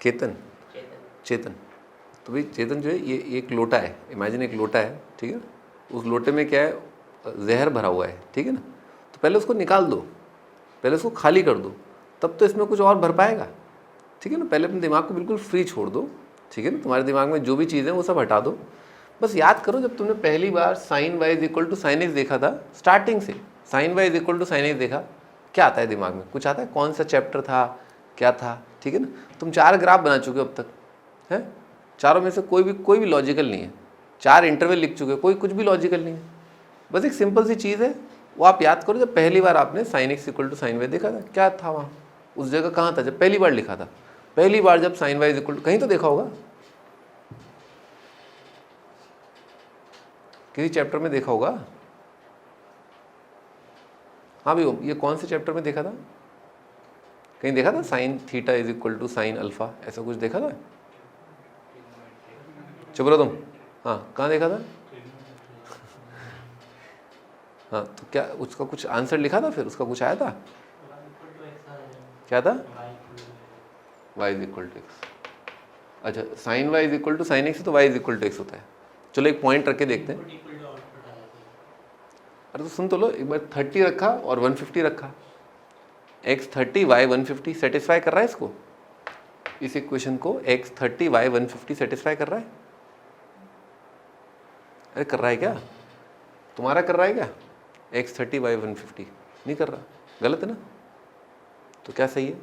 Chetan तो भाई चेतन जो है, ये एक लोटा है, इमेजिन एक लोटा है, ठीक है। उस लोटे में क्या है, जहर भरा हुआ है, ठीक है ना। तो पहले उसको निकाल दो, पहले उसको खाली कर दो, तब तो इसमें कुछ और भर पाएगा, ठीक है ना। पहले अपने दिमाग को बिल्कुल फ्री छोड़ दो, ठीक है ना। तुम्हारे दिमाग में जो भी चीज़ें वो सब हटा दो। बस याद करो, जब तुमने पहली बार sine Y is equal to sine X देखा था, स्टार्टिंग से sine Y is equal to sine X देखा, क्या आता है दिमाग में, कुछ आता है, कौन सा चैप्टर था, क्या था, ठीक है ना। तुम 4 ग्राफ बना चुके हो अब तक, है, चारों में से कोई भी लॉजिकल नहीं है। 4 इंटरवल लिख चुके हो, कोई कुछ भी लॉजिकल नहीं है। बस एक सिंपल सी चीज़ है, वो आप याद करो, जब पहली बार आपने sine x equal to sine y देखा था, क्या था वहाँ, उस जगह कहाँ था जब पहली बार लिखा था। पहली बार जब sine Y is equal to, कहीं तो देखा होगा, किसी चैप्टर में देखा होगा। हाँ भाई, ये कौन से चैप्टर में देखा था, कहीं देखा था, sine theta is equal to sine alpha, ऐसा कुछ देखा था। चुप रहो तुम, हाँ कहाँ देखा था। हाँ तो क्या उसका कुछ आंसर लिखा था, फिर उसका कुछ आया था, क्या था, y is equal to x. अच्छा, sine y is equal to sine x, तो y is equal to x होता है। चलो एक पॉइंट रख के देखते हैं। अरे तो सुन तो लो, एक बार 30 रखा और 150 रखा, x 30 y 150 सेटिस्फाई कर रहा है इसको, इस इक्वेशन को x 30 y 150 सेटिस्फाई कर रहा है। अरे कर रहा है क्या, तुम्हारा कर रहा है क्या, x 30 y 150 नहीं कर रहा, गलत है ना। तो क्या सही है,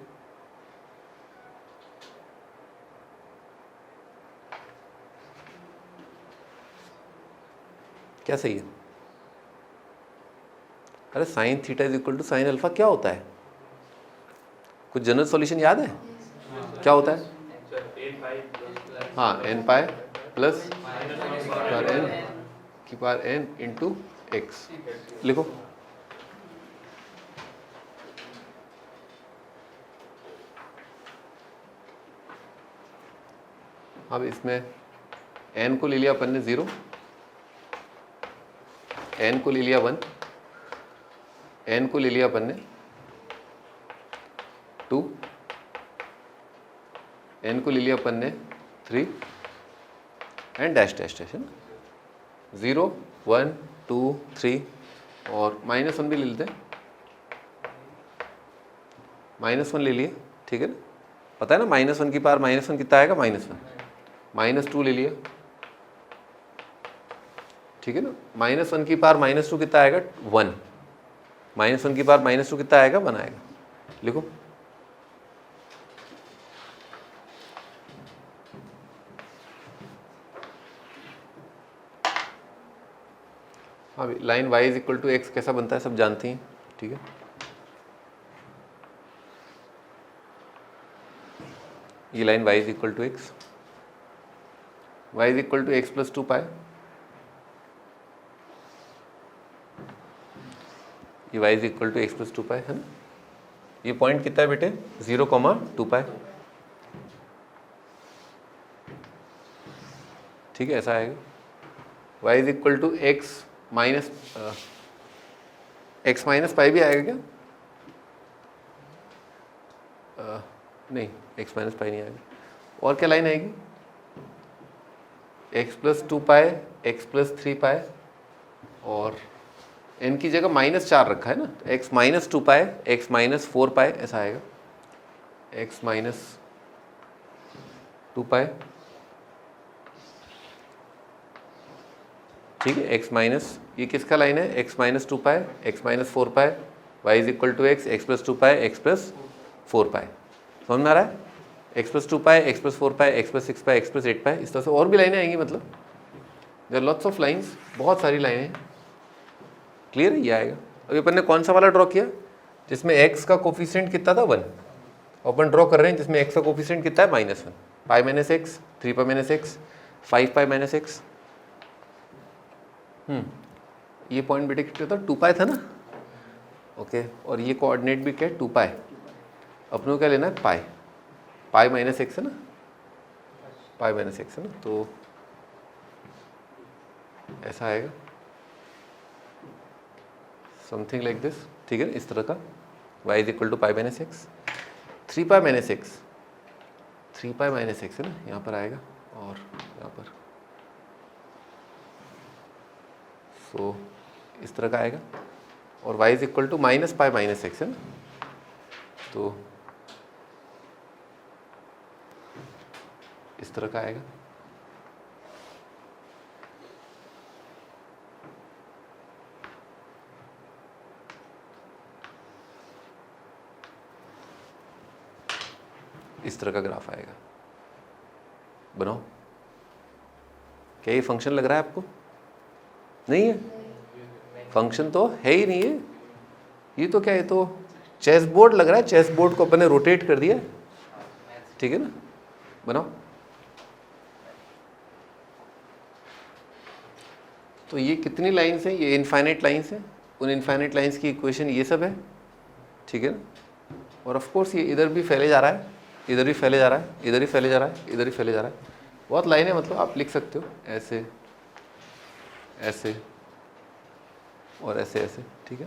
क्या सही है। अरे sine theta is equal to sine alpha क्या होता है, कुछ जनरल सॉल्यूशन याद है, क्या होता है। हाँ, n पाई प्लस की पावर n इंटू एक्स, लिखो। अब इसमें n को ले लिया अपन ने 0, n को ले लिया 1, n को ले लिया अपन ने 2, n को ले लिया अपन ने 3 एंड डैश डैश डैश, है ना। 0 1 2 3 और -1 भी ले लेते हैं, -1 ले लिए, ठीक है ना। पता है ना, -1 की पावर -1 कितना आएगा, -1 -2 ले लिया, ठीक है ना। -1 की पावर -2 कितना आएगा, 1, -1 की पावर -2 कितना आएगा, 1 आएगा, लिखो। हाँ भाई, line y is equal to x कैसा बनता है सब जानती हैं, ठीक है। ये line y is equal to x, y is equal to x plus 2 pi, ये y is equal to x plus 2 pi है ना। ये पॉइंट कितना है बेटे, 0,2 पाई, ठीक है, ऐसा आएगा। y is equal to x minus pi भी आएगा क्या? नहीं, x माइनस पाई नहीं आएगा। और क्या लाइन आएगी, x plus 2 pi, x plus 3 पाई, और n की जगह -4 रखा है ना, x minus 2 pi, x minus 4 पाई, ऐसा आएगा। x माइनस 2 पाई, ठीक है, x माइनस, ये किसका लाइन है, x minus 2 pi, x minus 4 pi, y is equal to x, x plus 2 pi, x plus 4 pi, समझ में आ रहा है। x plus 2 pi, x plus 4 pi, x plus 6 pi, x plus 8 pi, इस तरह से और भी लाइनें आएंगी, मतलब देयर लॉट्स ऑफ लाइंस, बहुत सारी लाइनें। क्लियर है, ये आएगा। अभी अपन ने कौन सा वाला ड्रॉ किया, जिसमें x का कोफिशिएंट कितना था, 1। अपन ड्रॉ कर रहे हैं जिसमें x का कोफिशिएंट कितना है, -1, पाई minus x, 3 pi minus x, 5 पाई माइनस एक्स। ये पॉइंट बेटे कितना था, 2 पाई था ना, ओके। और ये कोऑर्डिनेट भी क्या है, 2 पाई। अपनों को क्या लेना है, पाई, पाई माइनस एक्स है ना, पाई माइनस एक्स है ना, तो ऐसा आएगा, समथिंग लाइक दिस, ठीक है, इस तरह का। y is equal to pi minus x, 3 pi minus x, 3 pi minus x है ना, यहाँ पर आएगा, और यहाँ पर सो इस तरह का आएगा। और y is equal to minus pi minus x है ना, तो इस तरह का आएगा। इस तरह का ग्राफ आएगा, बनाओ। क्या ये फंक्शन लग रहा है आपको? नहीं है, फंक्शन तो है ही नहीं है, ये तो क्या है, तो चेस बोर्ड लग रहा है। चेस बोर्ड को अपन ने रोटेट कर दिया, ठीक है ना, बनाओ। तो ये कितनी लाइंस हैं, ये इनफाइनाइट लाइंस हैं। उन इनफाइनाइट लाइंस की इक्वेशन ये सब है, ठीक है ना। और ऑफ कोर्स ये इधर भी फैले जा रहा है, इधर भी फैले जा रहा है, इधर ही फैले जा रहा है, इधर ही फैले जा रहा है। बहुत लाइनें, मतलब आप लिख सकते हो ऐसे, ऐसे और ऐसे ऐसे, ठीक है।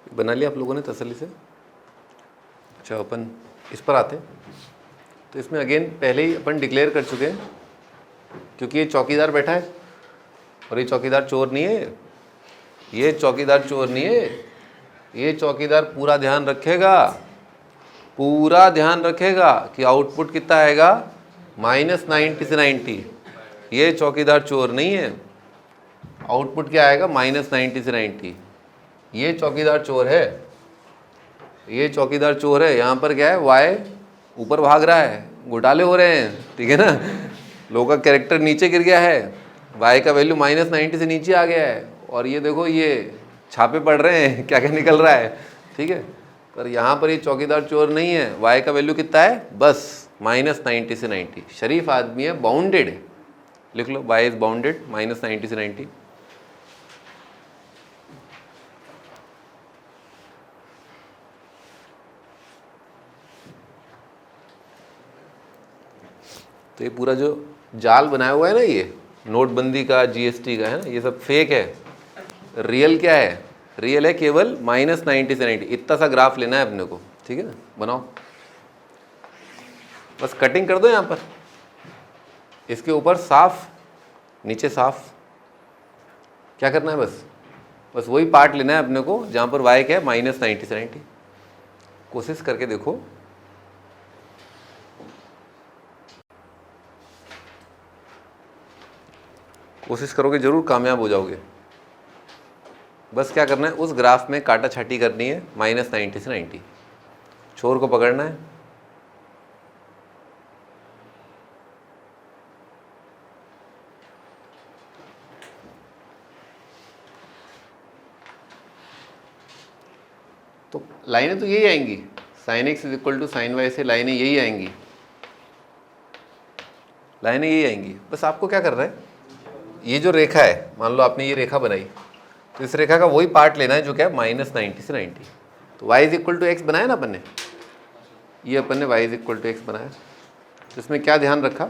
बना लिया आप लोगों ने तसल्ली से। अच्छा, अपन इस पर आते हैं। तो इसमें अगेन पहले ही अपन डिक्लेयर कर चुके हैं, क्योंकि ये चौकीदार बैठा है और ये चौकीदार चोर नहीं है, ये चौकीदार चोर नहीं है, ये चौकीदार पूरा ध्यान रखेगा, पूरा ध्यान रखेगा कि आउटपुट कितना आएगा, -90 से 90। ये चौकीदार चोर नहीं है, आउटपुट क्या आएगा, -90 से 90। ये चौकीदार चोर है, ये चौकीदार चोर है। यहाँ पर क्या है, वाई ऊपर भाग रहा है, घोटाले हो रहे हैं, ठीक है ना। लोग का कैरेक्टर नीचे गिर गया है, y का वैल्यू -90 से नीचे आ गया है, और ये देखो ये छापे पड़ रहे हैं क्या क्या निकल रहा है, ठीक है। पर यहाँ पर ये चौकीदार चोर नहीं है, y का वैल्यू कितना है, बस -90 से 90। शरीफ आदमी है, बाउंडेड है, लिख लो y इज बाउंडेड -90 से 90। तो ये पूरा जो जाल बनाया हुआ है ना, ये नोटबंदी का, जीएसटी का है ना, ये सब फेक है। रियल क्या है, रियल है केवल -90 से 90। इतना सा ग्राफ लेना है अपने को, ठीक है ना। बनाओ, बस कटिंग कर दो यहाँ पर, इसके ऊपर साफ, नीचे साफ। क्या करना है, बस वही पार्ट लेना है अपने को जहाँ पर y क्या है, -90 से 90। कोशिश करके देखो, कोशिश करोगे जरूर कामयाब हो जाओगे। बस क्या करना है, उस ग्राफ में काटा छाटी करनी है, -90 से 90। छोर को पकड़ना है, तो लाइनें तो यही आएंगी, sin x = sin y से लाइनें यही आएंगी, लाइनें यही आएंगी। बस आपको क्या करना है, ये जो रेखा है, मान लो आपने ये रेखा बनाई, तो इस रेखा का वही पार्ट लेना है जो क्या है, -90 से 90। तो y = x बनाया ना अपन ने, ये अपन ने y = x बनाया। तो इसमें क्या ध्यान रखा,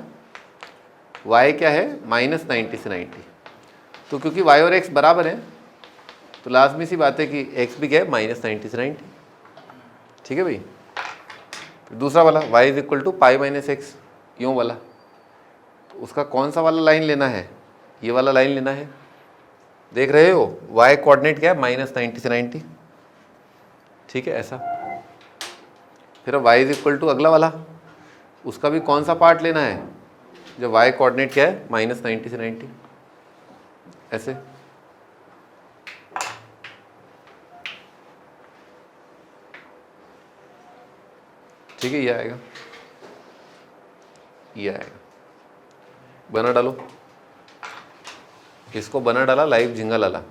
y क्या है, -90 से 90। तो क्योंकि y और x बराबर है, तो लाजमी सी बात है कि x भी क्या है, -90 से 90, ठीक है भाई। फिर दूसरा वाला y = π - x, यूँ वाला, तो उसका कौन सा वाला लाइन लेना है, ये वाला लाइन लेना है। देख रहे हो, y कोऑर्डिनेट क्या है, -90 से 90, ठीक है, ऐसा। फिर अब y = अगला वाला, उसका भी कौन सा पार्ट लेना है, जब y कोऑर्डिनेट क्या है, -90 से 90, ऐसे। ठीक है, ये आएगा, ये आएगा। बना डालो, इसको बना डाला, लाइव झिंगा लाला।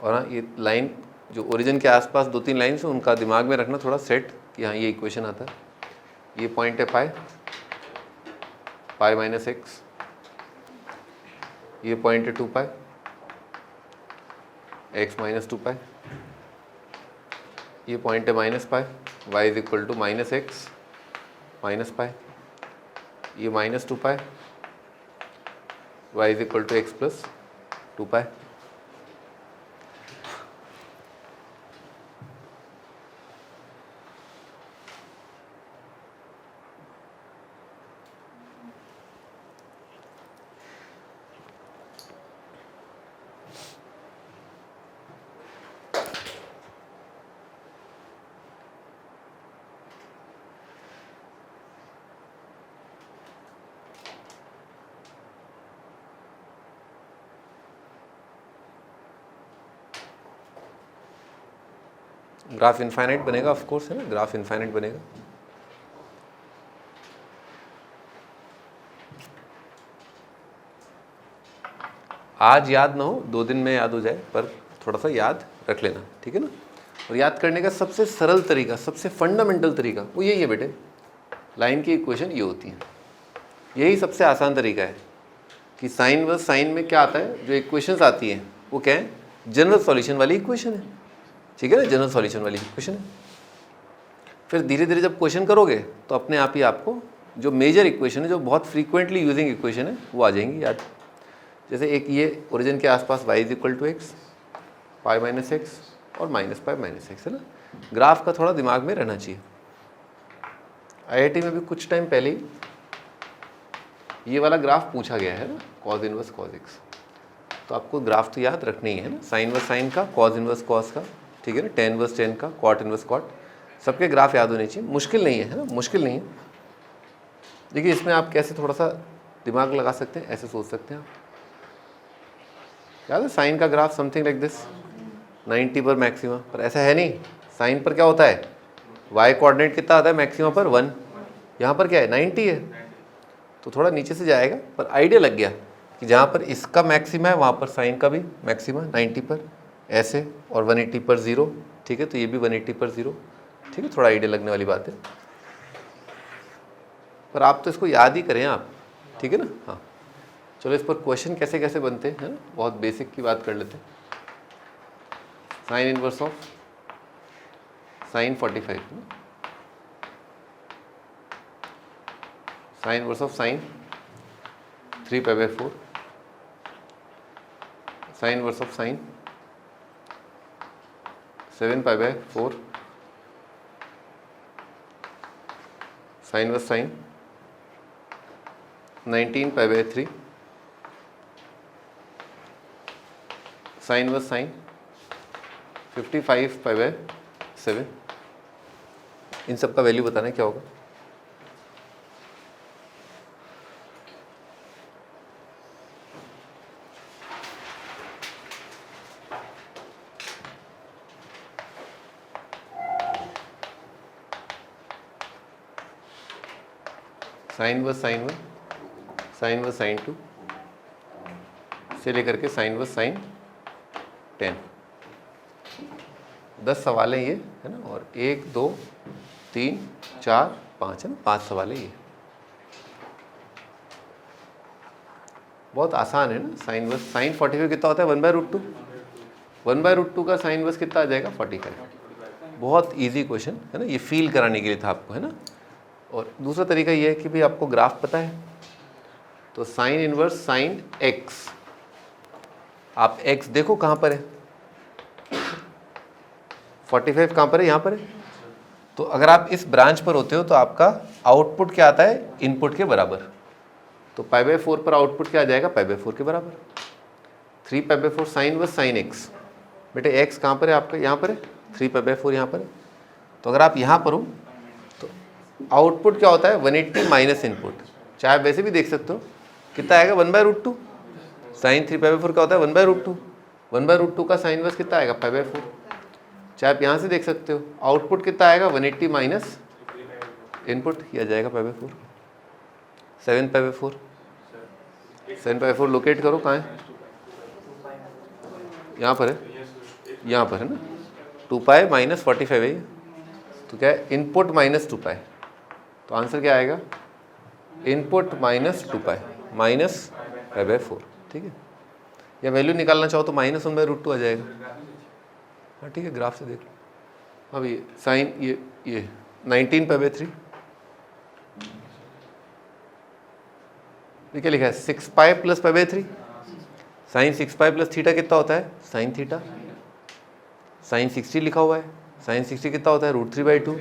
और हाँ, ये लाइन जो ओरिजिन के आसपास 2-3 लाइन से, उनका दिमाग में रखना थोड़ा सेट, कि हाँ ये इक्वेशन आता है। ये पॉइंट है पाई - x, ये पॉइंट है 2 पाई, x - 2 पाई, ये पॉइंट है -पाई, y = -x -पाई, ये -2 पाई, y = x + 2 पाई। ग्राफ इनफाइनाइट बनेगा, ऑफ कोर्स, है ना, ग्राफ इनफाइनाइट बनेगा। आज याद ना हो, 2 दिन में याद हो जाए, पर थोड़ा सा याद रख लेना, ठीक है ना। और याद करने का सबसे सरल तरीका, सबसे फंडामेंटल तरीका वो यही है बेटे, लाइन की इक्वेशन ये होती है, यही सबसे आसान तरीका है कि साइन व साइन में क्या आता है, जो इक्वेशंस आती हैं वो क्या है, जनरल सॉल्यूशन वाली इक्वेशन है, ठीक है ना, जनरल सॉल्यूशन वाली इक्वेशन है। फिर धीरे धीरे जब क्वेश्चन करोगे तो अपने आप ही आपको जो मेजर इक्वेशन है, जो बहुत फ्रीक्वेंटली यूजिंग इक्वेशन है, वो आ जाएंगी याद। जैसे एक ये ओरिजिन के आसपास y = x, पाई - x और -पाई - x, है ना। ग्राफ का थोड़ा दिमाग में रहना चाहिए। IIT में भी कुछ टाइम पहले ही ये वाला ग्राफ पूछा गया है ना, cos इनवर्स cos x। तो आपको ग्राफ तो याद रखनी है ना, साइन वर्स साइन का, cos इनवर्स cos का, ठीक है ना, tan इनवर्स tan का, cot इनवर्स cot, सबके ग्राफ याद होने चाहिए। मुश्किल नहीं है ना, मुश्किल नहीं है। देखिए इसमें आप कैसे थोड़ा सा दिमाग लगा सकते हैं, ऐसे सोच सकते हैं आप। याद है साइन का ग्राफ समथिंग लाइक दिस, 90 पर मैक्सिमा, पर ऐसा है नहीं। साइन पर क्या होता है, y कोऑर्डिनेट कितना आता है मैक्सिमा पर, 1। यहाँ पर क्या है, 90 है, तो थोड़ा नीचे से जाएगा, पर आइडिया लग गया कि जहाँ पर इसका मैक्सिमा है वहाँ पर साइन का भी मैक्सिमा 90 पर ऐसे, और 180 पर 0, ठीक है, तो ये भी 180 पर 0, ठीक है, थोड़ा आइडिया लगने वाली बात है, पर आप तो इसको याद ही करें आप, ठीक है ना। हाँ चलो इस पर क्वेश्चन कैसे कैसे बनते हैं ना, बहुत बेसिक की बात कर लेते हैं। Sine inverse of sine 45, sine inverse of sine 3π/4, sine inverse of sine 7π/4, sine inverse sine 19π/3, sine inverse sine 55π/7। इन सब का वैल्यू बताना है क्या होगा। Sine verse sine 1, sine verse sine 2 से लेकर के साइन वर्स साइन 10, 10 सवाल हैं ये, है ना, और 1 2 3 4 5 है ना, 5 सवाल है ये, बहुत आसान है ना। साइन वर्स साइन 45 कितना होता है 1/√2, 1/√2 का साइन वर्स कितना आ जाएगा 45, बहुत इजी क्वेश्चन है ना, ये फील कराने के लिए था आपको, है ना। और दूसरा तरीका ये है कि भाई आपको ग्राफ पता है, तो साइन इनवर्स साइन x, आप x देखो कहाँ पर है, 45 कहाँ पर है, यहाँ पर है, तो अगर आप इस ब्रांच पर होते हो तो आपका आउटपुट क्या आता है इनपुट के बराबर, तो π/4 पर आउटपुट क्या आ जाएगा π/4 के बराबर, 3π/4 साइन इनवर्स साइन x, बेटे x कहाँ पर है आपका, यहाँ पर है, 3π/4 यहाँ पर है, तो अगर आप यहाँ पर हो तो आउटपुट क्या होता है 180 माइनस इनपुट, चाहे वैसे भी देख सकते हो कितना आएगा 1/√2, साइन 3π/4 क्या होता है 1/√2, 1/√2 का साइन इनवर्स कितना आएगा π/4, चाहे आप यहाँ से देख सकते हो, आउटपुट कितना आएगा 180 माइनस इनपुट, किया जाएगा π/4, 7π/4, 7π/4 लोकेट करो कहाँ है, यहाँ पर है, यहाँ पर है ना, 2π माइनस 45 है ये, तो क्या है इनपुट माइनस 2π, तो आंसर क्या आएगा इनपुट माइनस 2π माइनस π/4, ठीक है, या वैल्यू निकालना चाहो तो -1/√2 आ जाएगा, हाँ ठीक है, ग्राफ से देख लो। अब ये साइन ये 19π/3, ये क्या लिखा है 6π + π/3, साइन 6π + थीटा कितना होता है साइन थीटा, साइन 60 लिखा हुआ है, साइन 60 कितना होता है √3/2,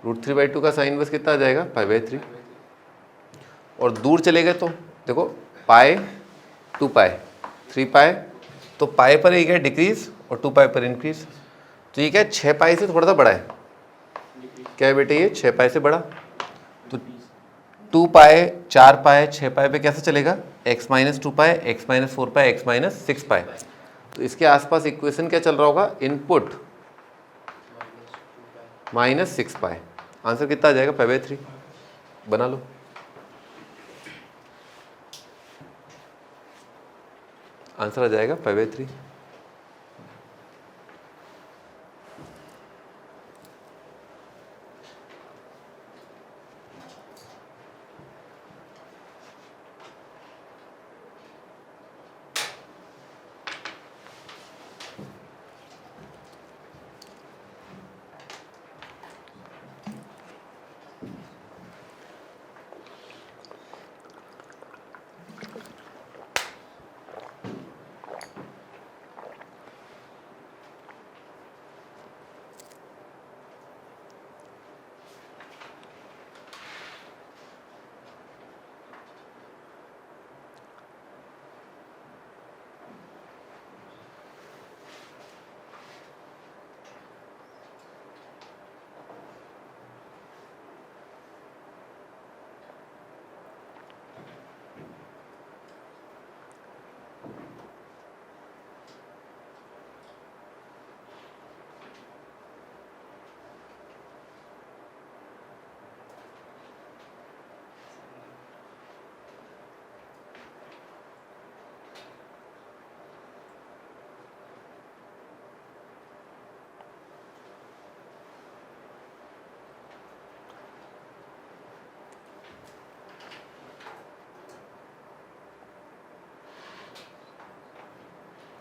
√3/2 का साइन इनवर्स कितना आ जाएगा π/3, और दूर चले गए तो देखो पाई 2π 3π, तो पाई पर ये क्या डिक्रीज और 2π पर इंक्रीज, तो ये क्या 6π से थोड़ा सा बड़ा है, क्या है बेटे ये 6π से बड़ा, तो 2π 4π 6π पे कैसे चलेगा x - 2π x - 4π x - 6π, तो इसके आसपास इक्वेशन क्या चल रहा होगा इनपुट -6π, आंसर कितना आ जाएगा π/3, बना लो, आंसर आ जाएगा π/3।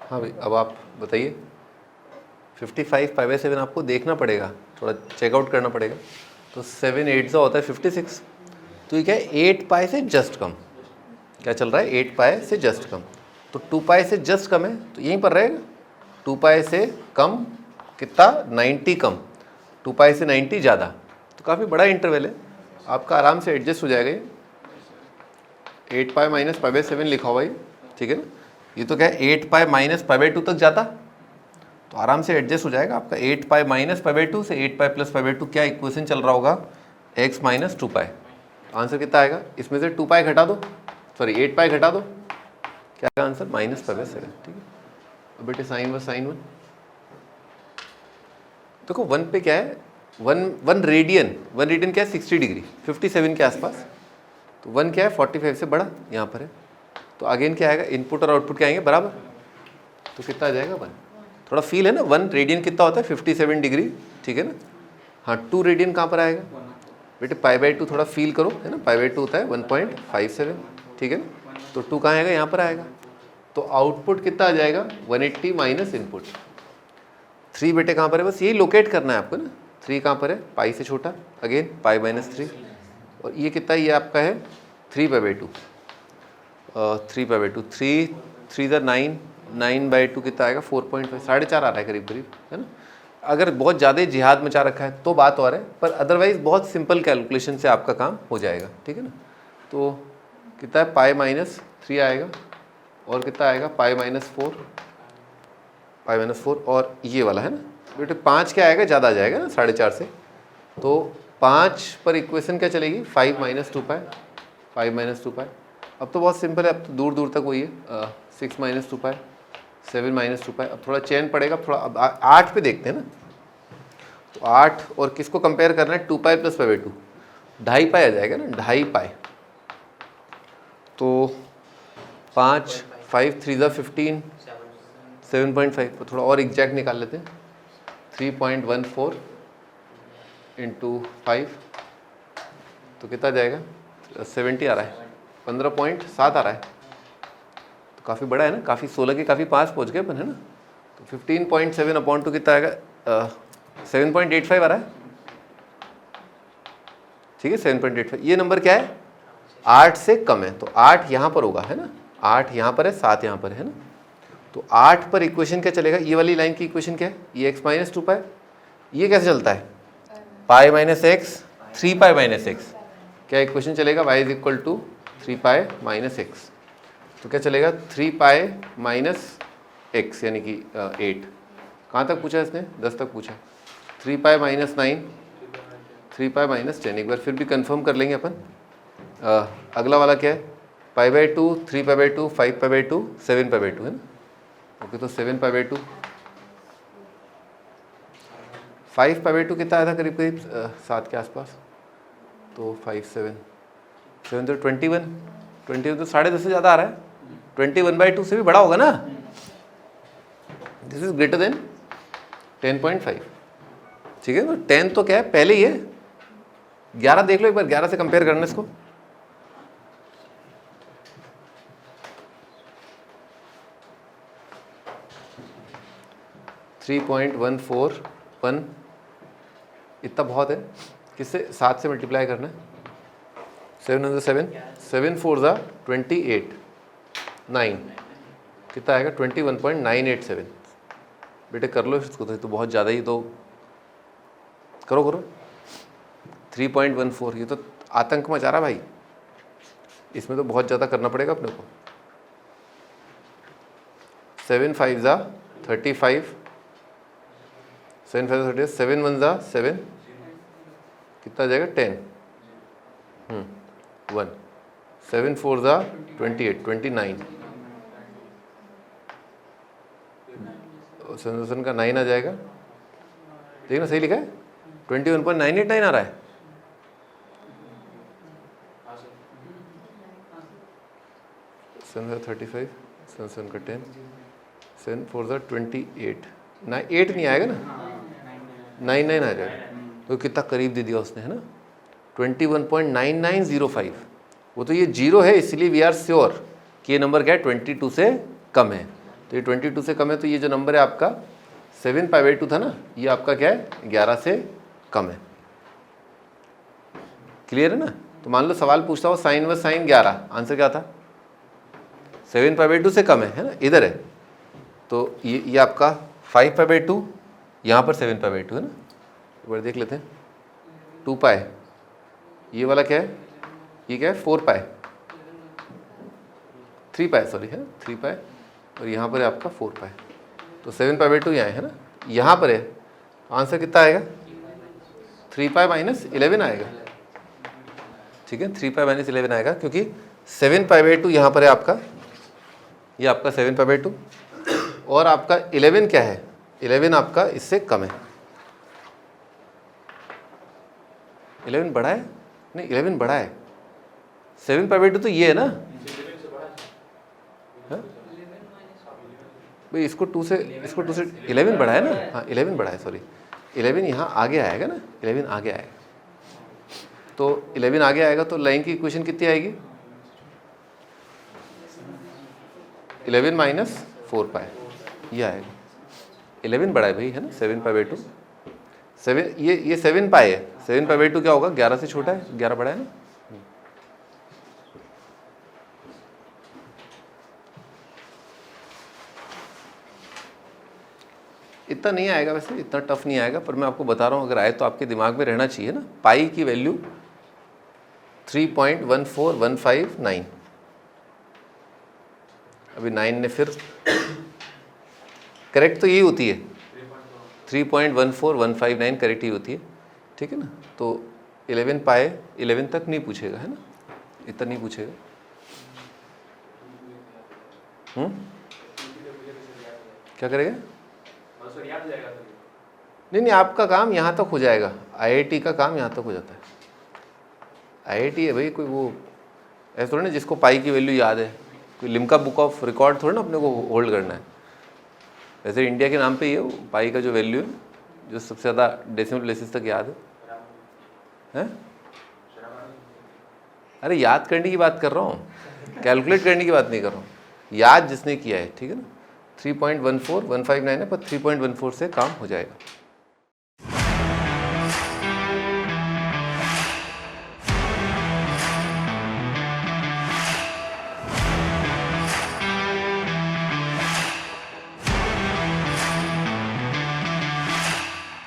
हाँ भाई, अब आप बताइए। 55 पाई बाई 7 आपको देखना पड़ेगा, थोड़ा चेकआउट करना पड़ेगा। तो 7 8 होता है 56, तो ये क्या है 8 पाई से जस्ट कम। क्या चल रहा है 8 पाई से जस्ट कम, तो 2 पाई से जस्ट कम है तो यहीं पर रहेगा। 2 पाई से कम कितना 90 कम, 2 पाई से 90 ज़्यादा, तो काफ़ी बड़ा इंटरवल है, आपका आराम से एडजस्ट हो जाएगा ये। 8 पाई माइनस पाई बाई 7 लिखा हुआ है, ठीक है ना। ये तो क्या है 8 पाई माइनस पाई बाई 2 तक जाता, तो आराम से एडजस्ट हो जाएगा आपका। 8 पाई माइनस पाई बाई 2 से 8 पाई प्लस पाई बाई 2 क्या इक्वेशन चल रहा होगा, x माइनस 2 पाई। आंसर कितना आएगा, इसमें से 2 पाई घटा दो, सॉरी 8 पाई घटा दो, क्या आएगा आंसर माइनस पाई बाई 7, ठीक है। अब बेटे साइन 1 देखो 1 पे क्या है, 1 रेडियन क्या है 60 डिग्री 57 के आसपास, तो 1 क्या है 45 से बड़ा यहाँ पर है, तो अगेन क्या आएगा इनपुट और आउटपुट क्या आएंगे बराबर, तो कितना आ जाएगा 1। थोड़ा फील है ना 1 रेडियन कितना होता है 57 डिग्री, ठीक है ना। हाँ 2 रेडियन कहाँ पर आएगा बेटे, पाई बाई 2 थोड़ा फील करो, है ना, पाई बाई 2 होता है 1.57, ठीक है ना, तो 2 कहाँ आएगा यहाँ पर आएगा, तो आउटपुट कितना आ जाएगा 180 माइनस इनपुट। 3 बेटे कहाँ पर है, बस यही लोकेट करना है आपको ना, 3 कहाँ पर है पाई से छोटा, अगेन पाई माइनस 3, और ये कितना, ये आपका है 3 पाई बाई 2, 3 पाई बाई 2, 3 ज़ा 9, 9 बाई 2 कितना आएगा 4.5, 4.5 आ रहा है करीब करीब, है ना। अगर बहुत ज़्यादा जिहाद मचा रखा है तो बात और है, पर अदरवाइज़ बहुत सिंपल कैलकुलेशन से आपका काम हो जाएगा, ठीक है ना। तो कितना है पाई माइनस 3 आएगा, और कितना आएगा पाई माइनस 4, और ये वाला है ना बेटे 5 क्या आएगा, ज़्यादा आ जाएगा ना 4.5 से, तो 5 पर इक्वेशन क्या चलेगी 5 माइनस 2 पाई, 5 माइनस 2 पाई। अब तो बहुत सिंपल है, अब तो दूर दूर तक वही है, 6 माइनस 2 पाई, 7 माइनस 2 पाई। अब थोड़ा चेन पड़ेगा, थोड़ा अब 8 पे देखते हैं ना, तो 8 और किसको कंपेयर करना है 2 पाई प्लस पाई बाई 2, 2.5 पाई आ जाएगा ना, 2.5 पाई, तो 5 5 3 ज़ा 15, 7.5, तो थोड़ा और एग्जैक्ट निकाल लेते हैं, 3.14 इंटू 5, तो कितना जाएगा 70 आ रहा है, 15.7 आ रहा है, तो काफ़ी बड़ा है ना, काफ़ी 16 के काफ़ी पास पहुंच गए अपन, है ना। तो 15.7 अपॉन 2 कितना आएगा 7.85 आ रहा है, ठीक है 7.85। ये नंबर क्या है 8 से कम है, तो 8 यहाँ पर होगा, है ना, 8 यहाँ पर है, 7 यहाँ पर है ना, तो 8 पर इक्वेशन क्या चलेगा, ये वाली लाइन की इक्वेशन क्या है, ये x माइनस 2 पाई, ये कैसे चलता है pi minus x 3 pi minus x, क्या इक्वेशन चलेगा y is equal to 3 pi minus x, तो क्या चलेगा 3 पाई माइनस एक्स यानी कि 8, कहाँ तक पूछा इसने 10 तक पूछा, 3 पाई माइनस 9, 3 पाई माइनस 10, एक बार फिर भी कंफर्म कर लेंगे अपन। अगला वाला क्या है pi by 2, 3 pi by 2, 5 pi by 2, 7 pi by 2 है ना, ओके, तो 7 पाई बाई 2, 5 पाई बाई 2 कितना आया था करीब करीब 7 के आसपास, तो 5 7 तो 21 तो 10.5 से ज़्यादा आ रहा है, 21/2 से भी बड़ा होगा ना, दिस इज ग्रेटर देन 10.5, ठीक है। तो 10 तो क्या है पहले ही है, 11 देख लो एक बार, 11 से कंपेयर करना इसको, .141 इतना बहुत है, किससे 7 से मल्टीप्लाई करना है, 7 4 ज़ा 28, 9 कितना आएगा 21.987, बेटे कर लो इसको, तो बहुत ज़्यादा ही, तो करो 3.14, ये तो आतंक मचा रहा भाई, इसमें तो बहुत ज़्यादा करना पड़ेगा अपने को। 7 5 ज़ा 35, 7 5 30, 7 1 ज़ा 7, कितना जाएगा 10, 1, 7 4 ज़ा 28, 29, 7 का 9 आ जाएगा, ठीक ना, सही लिखा है 21.989 आ रहा है, सेवन 35, 7 का 10, 7 4 ज़ा 28, 8 नहीं आएगा ना, 9 आ जाएगा, तो कितना करीब दे दिया उसने, है ना 21.9905, वो तो ये जीरो है, इसलिए वी आर श्योर कि ये नंबर क्या है 22 से कम है, तो ये 22 से कम है, तो ये जो नंबर है आपका 7π/2 था ना, ये आपका क्या है 11 से कम है। क्लियर है ना? तो मान लो सवाल पूछता हो साइन व साइन 11, आंसर क्या था 7π/2 से कम है ना, इधर है। तो ये आपका 5π/2, यहाँ पर 7π/2 है ना। एक बार देख लेते हैं, 2π, ये वाला क्या है, ये क्या है 4π, 3π सॉरी है 3π, और यहाँ पर है आपका 4π। तो 7π/2 यहाँ है ना, यहाँ पर है, आंसर कितना आएगा 3π - 11 आएगा। ठीक है, 3π - 11 आएगा, क्योंकि 7π/2 यहाँ पर है आपका, ये आपका 7π/2, और आपका 11 क्या है, 11 आपका इससे कम है। 11 बड़ा है, नहीं 11 बड़ा है, 7π/2 तो ये है ना भाई, इसको 2 से 11 बड़ा है ना, हाँ 11 बड़ा है, सॉरी 11 यहाँ आगे आएगा ना, 11 आगे आएगा, तो 11 आगे आएगा, तो लाइन की इक्वेशन कितनी आएगी 11 - 4π, ये आएगा। 11 बड़ा है भाई, है ना 7π/2, 7 ये 7π है, 7π/2 क्या होगा 11 से छोटा है, 11 बड़ा है ना। इतना नहीं आएगा वैसे, इतना टफ नहीं आएगा, पर मैं आपको बता रहा हूँ, अगर आए तो आपके दिमाग में रहना चाहिए ना। पाई की वैल्यू 3.14159, अभी 9 ने फिर करेक्ट तो यही होती है, 3.14159 करेक्ट ही होती है। ठीक है ना, तो 11π 11 तक नहीं पूछेगा, है ना, इतना नहीं पूछेगा। क्या करेगा? नहीं, आपका काम यहाँ तक हो जाएगा, IIT का काम यहाँ तक हो जाता है। IIT है भाई, कोई वो ऐसा थोड़ा ना जिसको पाई की वैल्यू याद है, कोई लिम्का बुक ऑफ रिकॉर्ड थोड़ा ना अपने को होल्ड करना है। वैसे इंडिया के नाम पे ये पाई का जो वैल्यू है, जो सबसे ज़्यादा डेसिमल प्लेसेस तक याद है? अरे याद करने की बात कर रहा हूँ, कैलकुलेट करने की बात नहीं कर रहा हूँ, याद जिसने किया है। ठीक है ना, 3.14159 है, पर 3.14 से काम हो जाएगा।